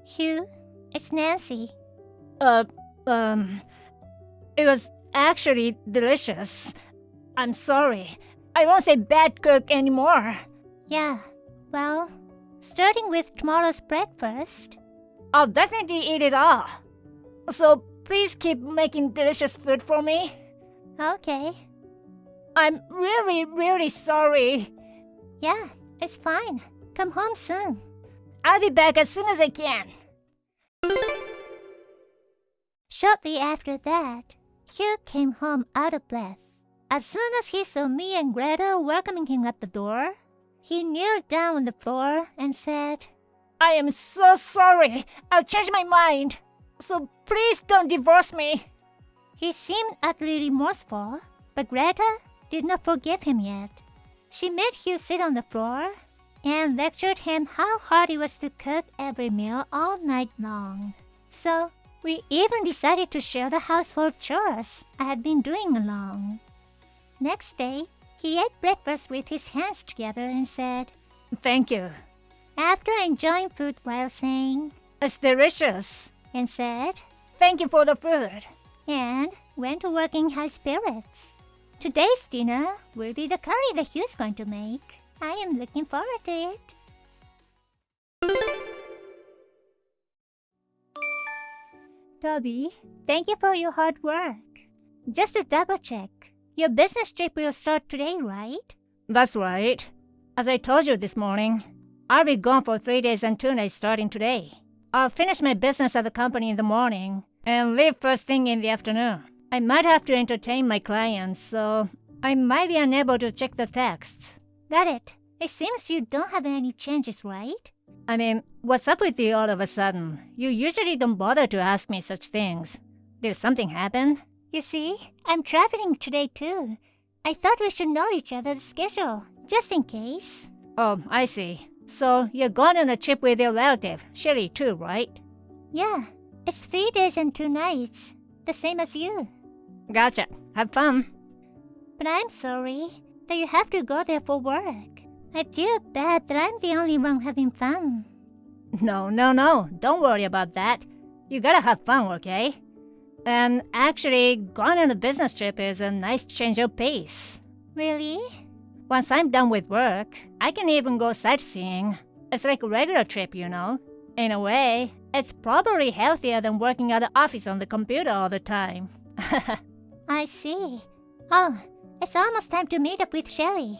Hugh, it's Nancy. It was actually delicious. I'm sorry. I won't say bad cook anymore. Yeah, well, starting with tomorrow's breakfast. I'll definitely eat it all. So please keep making delicious food for me. Okay. I'm really, really sorry. Yeah, it's fine. Come home soon. I'll be back as soon as I can. Shortly after that, Hugh came home out of breath. As soon as he saw me and Greta welcoming him at the door, he kneeled down on the floor and said, I am so sorry. I'll change my mind. So please don't divorce me. He seemed utterly remorseful, but Greta did not forgive him yet. She made Hugh sit on the floor and lectured him how hard it was to cook every meal all night long. So we even decided to share the household chores I had been doing alone. Next day, he ate breakfast with his hands together and said, Thank you. after enjoying food while saying, It's delicious. and said, Thank you for the food. and went to work in high spirits. Today's dinner will be the curry that Hugh's going to make. I am looking forward to it. Toby, thank you for your hard work. Just to double check, your business trip will start today, right? That's right. As I told you this morning, I'll be gone for 3 days and 2 nights starting today. I'll finish my business at the company in the morning and leave first thing in the afternoon. I might have to entertain my clients, so I might be unable to check the texts. Got it. It seems you don't have any changes, right? I mean, what's up with you all of a sudden? You usually don't bother to ask me such things. Did something happen? You see, I'm traveling today too. I thought we should know each other's schedule, just in case. Oh, I see. So you're going on a trip with your relative, Sherry, too, right? Yeah, it's 3 days and 2 nights, the same as you. Gotcha. Have fun. But I'm sorry that you have to go there for work. I feel bad that I'm the only one having fun. No. Don't worry about that. You gotta have fun, okay? And actually, going on a business trip is a nice change of pace. Really? Once I'm done with work, I can even go sightseeing. It's like a regular trip, you know? In a way, it's probably healthier than working at the office on the computer all the time. I see. Oh, it's almost time to meet up with Shelly.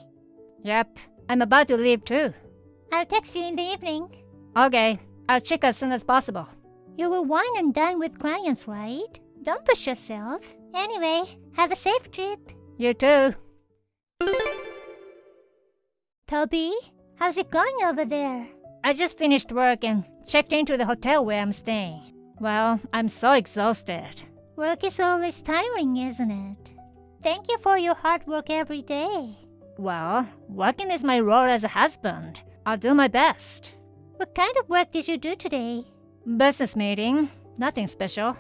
Yep, I'm about to leave too. I'll text you in the evening. Okay, I'll check as soon as possible. You will wine and dine with clients, right? Don't push yourself. Anyway, have a safe trip. You too. Toby, how's it going over there? I just finished work and checked into the hotel where I'm staying. Well, I'm so exhausted. Work is always tiring, isn't it? Thank you for your hard work every day. Well, working is my role as a husband. I'll do my best. What kind of work did you do today? Business meeting. Nothing special.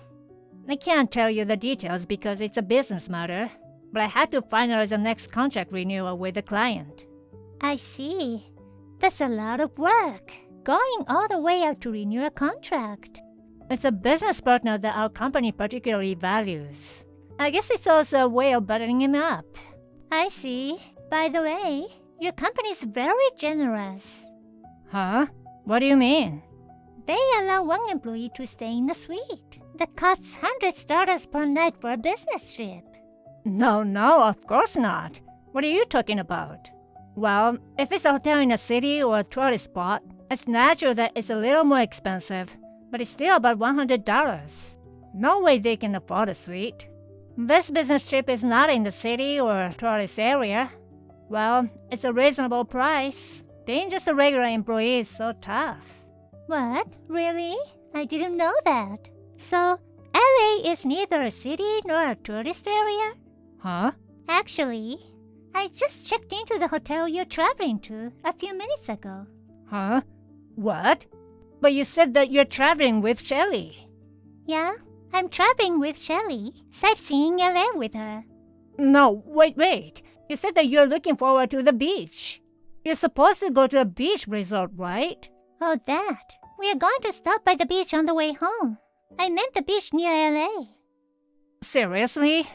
I can't tell you the details because it's a business matter, but I had to finalize the next contract renewal with the client. I see. That's a lot of work. Going all the way out to renew a contract. It's a business partner that our company particularly values. I guess it's also a way of buttering him up. I see. By the way, your company's very generous. Huh? What do you mean? They allow one employee to stay in a suite that costs $100 per night for a business trip. No, of course not. What are you talking about? Well, if it's a hotel in a city or a tourist spot, it's natural that it's a little more expensive, but it's still about $100. No way they can afford a suite. This business trip is not in the city or a tourist area. Well, it's a reasonable price. Being just a regular employee is so tough. What? Really? I didn't know that. So, LA is neither a city nor a tourist area? Huh? Actually, I just checked into the hotel you're traveling to a few minutes ago. Huh? What? But you said that you're traveling with Shelly. Yeah, I'm traveling with Shelly, sightseeing LA with her. No, wait. You said that you're looking forward to the beach. You're supposed to go to a beach resort, right? Oh, that. We are going to stop by the beach on the way home. I meant the beach near LA. Seriously?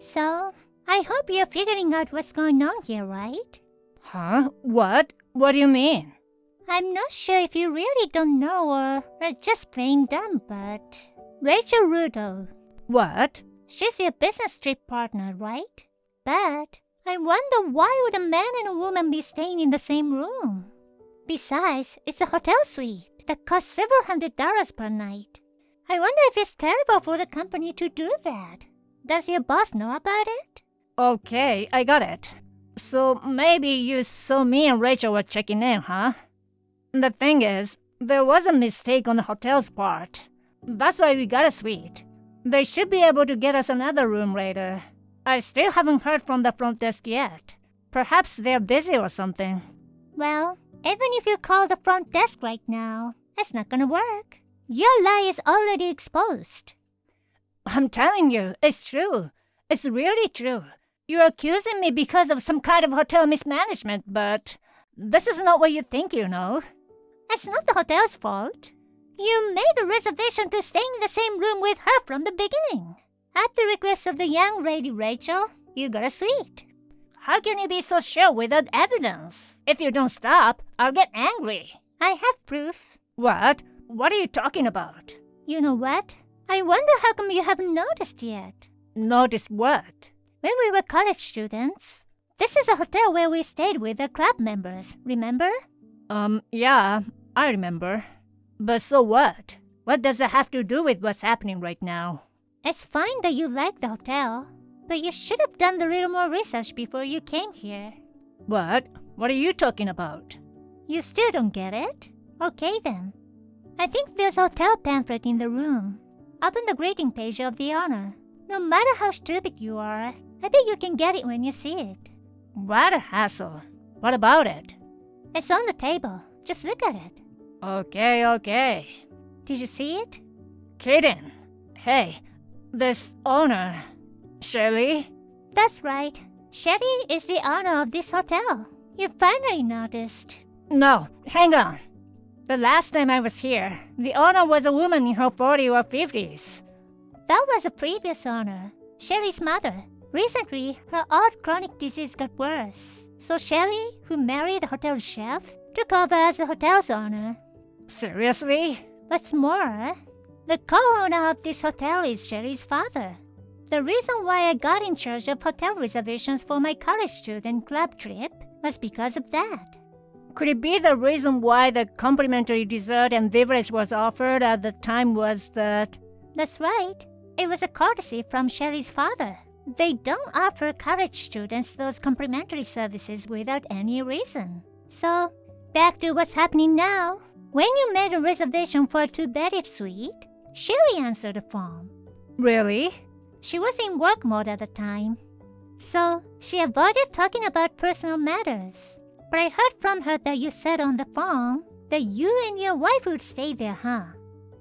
So, I hope you're figuring out what's going on here, right? Huh? What? What do you mean? I'm not sure if you really don't know or are just playing dumb, but Rachel Rudo. What? She's your business trip partner, right? But I wonder why would a man and a woman be staying in the same room? Besides, it's a hotel suite that costs several $100s per night. I wonder if it's terrible for the company to do that. Does your boss know about it? Okay, I got it. So maybe you saw me and Rachel were checking in, huh? The thing is, there was a mistake on the hotel's part. That's why we got a suite. They should be able to get us another room later. I still haven't heard from the front desk yet. Perhaps they're busy or something. Well, even if you call the front desk right now, it's not gonna work. Your lie is already exposed. I'm telling you, it's true. It's really true. You're accusing me because of some kind of hotel mismanagement, but this is not what you think, you know. It's not the hotel's fault. You made a reservation to stay in the same room with her from the beginning. At the request of the young lady Rachel, you got a suite. How can you be so sure without evidence? If you don't stop, I'll get angry. I have proof. What? What are you talking about? You know what? I wonder how come you haven't noticed yet. Noticed what? When we were college students, this is a hotel where we stayed with the club members, remember? Yeah, I remember. But so what? What does it have to do with what's happening right now? It's fine that you like the hotel, but you should have done a little more research before you came here. What? What are you talking about? You still don't get it? Okay then. I think there's a hotel pamphlet in the room. Open the greeting page of the owner. No matter how stupid you are, I bet you can get it when you see it. What a hassle. What about it? It's on the table. Just look at it. Okay. Did you see it? Kidding. Hey, this owner, Shirley? That's right. Sherry is the owner of this hotel. You finally noticed. No, hang on. The last time I was here, the owner was a woman in her 40s or 50s. That was a previous owner, Sherry's mother. Recently, her odd chronic disease got worse. So Sherry, who married the hotel chef, took over as the hotel's owner. Seriously? What's more, the co-owner of this hotel is Sherry's father. The reason why I got in charge of hotel reservations for my college student club trip was because of that. Could it be the reason why the complimentary dessert and beverage was offered at the time was that... That's right. It was a courtesy from Sherry's father. They don't offer college students those complimentary services without any reason. So, back to what's happening now. When you made a reservation for a two-bedded suite, Sherry answered the phone. Really? She was in work mode at the time. So, she avoided talking about personal matters. But I heard from her that you said on the phone that you and your wife would stay there, huh?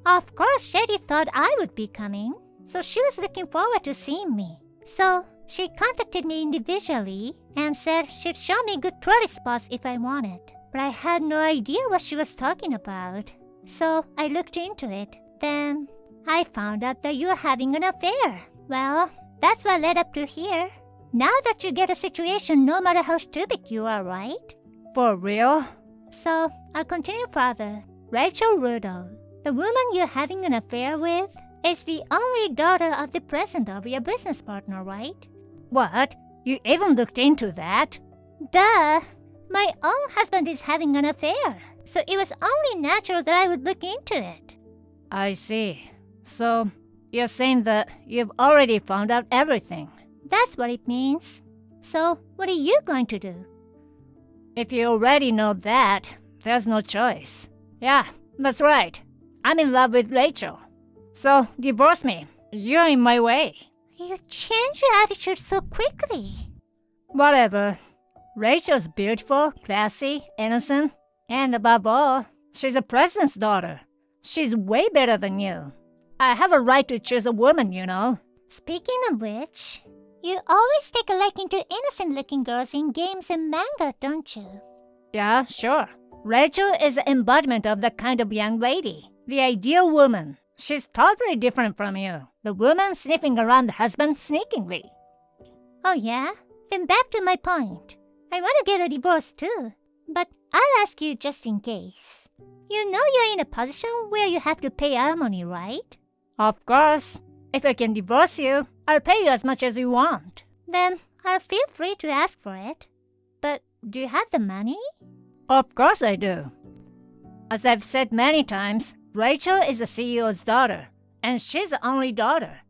Of course, Sherry thought I would be coming, so she was looking forward to seeing me. So, she contacted me individually and said she'd show me good tourist spots if I wanted. But I had no idea what she was talking about. So, I looked into it. Then, I found out that you're having an affair. Well, that's what led up to here. Now that you get a situation no matter how stupid you are, right? For real? So, I'll continue further. Rachel Rudo, the woman you're having an affair with, is the only daughter of the president of your business partner, right? What? You even looked into that? Duh! My own husband is having an affair, so it was only natural that I would look into it. I see. So, you're saying that you've already found out everything? That's what it means. So, what are you going to do? If you already know that, there's no choice. Yeah, that's right. I'm in love with Rachel. So, divorce me. You're in my way. You change your attitude so quickly. Whatever. Rachel's beautiful, classy, innocent, and above all, she's a president's daughter. She's way better than you. I have a right to choose a woman, you know. Speaking of which, you always take a liking to innocent-looking girls in games and manga, don't you? Yeah, sure. Rachel is the embodiment of that kind of young lady. The ideal woman. She's totally different from you. The woman sniffing around the husband sneakingly. Oh yeah? Then back to my point. I want to get a divorce too. But I'll ask you just in case. You know you're in a position where you have to pay alimony, right? Of course. If I can divorce you, I'll pay you as much as you want. Then I'll feel free to ask for it. But do you have the money? Of course I do. As I've said many times, Rachel is the CEO's daughter, and she's the only daughter.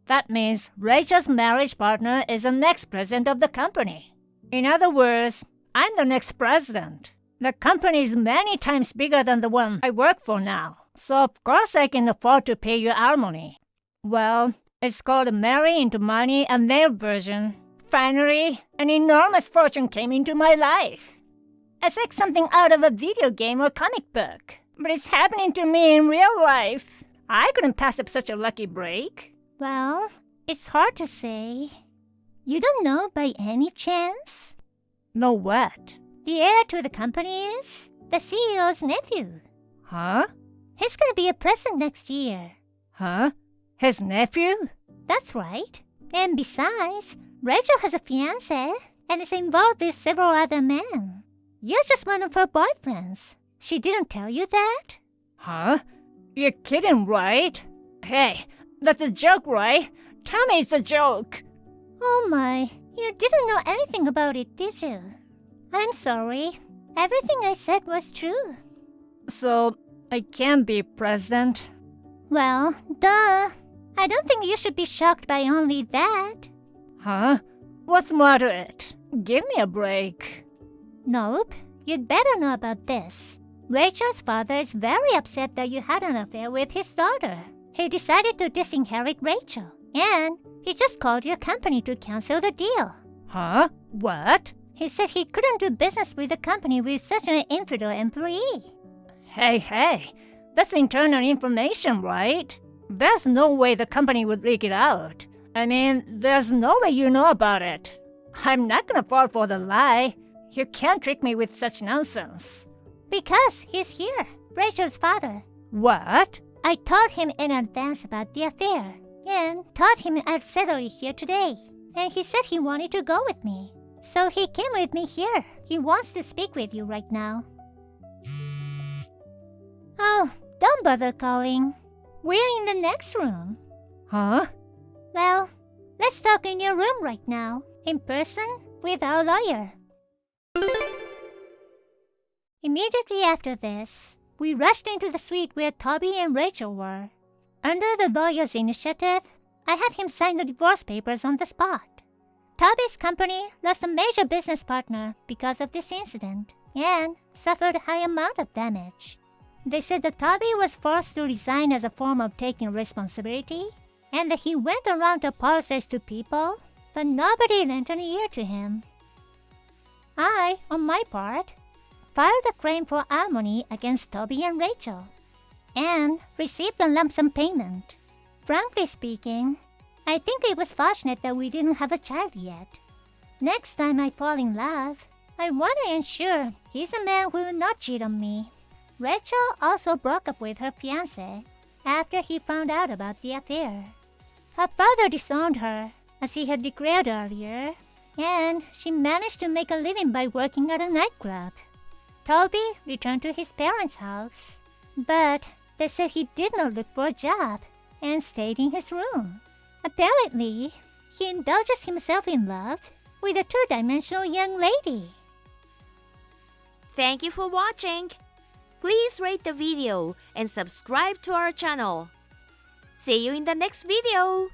That means Rachel's marriage partner is the next president of the company. In other words, I'm the next president. The company is many times bigger than the one I work for now, so of course I can afford to pay you alimony. Well, it's called Marry into Money, a male version. Finally, an enormous fortune came into my life. It's like something out of a video game or comic book, but it's happening to me in real life. I couldn't pass up such a lucky break. Well, it's hard to say. You don't know by any chance? No what? The heir to the company is the CEO's nephew. Huh? He's gonna be a president next year. Huh? His nephew? That's right. And besides, Rachel has a fiancé and is involved with several other men. You're just one of her boyfriends. She didn't tell you that? Huh? You're kidding, right? Hey, that's a joke, right? Tell me it's a joke. Oh my, you didn't know anything about it, did you? I'm sorry. Everything I said was true. So, I can't be president? Well, duh. I don't think you should be shocked by only that. Huh? What's more to it? Give me a break. Nope. You'd better know about this. Rachel's father is very upset that you had an affair with his daughter. He decided to disinherit Rachel, and he just called your company to cancel the deal. Huh? What? He said he couldn't do business with the company with such an infidel employee. Hey, that's internal information, right? There's no way the company would leak it out. I mean, there's no way you know about it. I'm not gonna fall for the lie. You can't trick me with such nonsense. Because he's here, Rachel's father. What? I told him in advance about the affair, and told him I've settled it here today. And he said he wanted to go with me. So he came with me here. He wants to speak with you right now. Oh, don't bother calling. We're in the next room. Huh? Well, let's talk in your room right now, in person, with our lawyer. Immediately after this, we rushed into the suite where Toby and Rachel were. Under the lawyer's initiative, I had him sign the divorce papers on the spot. Toby's company lost a major business partner because of this incident and suffered a high amount of damage. They said that Toby was forced to resign as a form of taking responsibility, and that he went around to apologize to people, but nobody lent an ear to him. I, on my part, filed a claim for alimony against Toby and Rachel, and received a lump sum payment. Frankly speaking, I think it was fortunate that we didn't have a child yet. Next time I fall in love, I want to ensure he's a man who will not cheat on me. Rachel also broke up with her fiancé after he found out about the affair. Her father disowned her, as he had declared earlier, and she managed to make a living by working at a nightclub. Toby returned to his parents' house, but they said he did not look for a job and stayed in his room. Apparently, he indulges himself in love with a two-dimensional young lady. Thank you for watching. Please rate the video and subscribe to our channel. See you in the next video.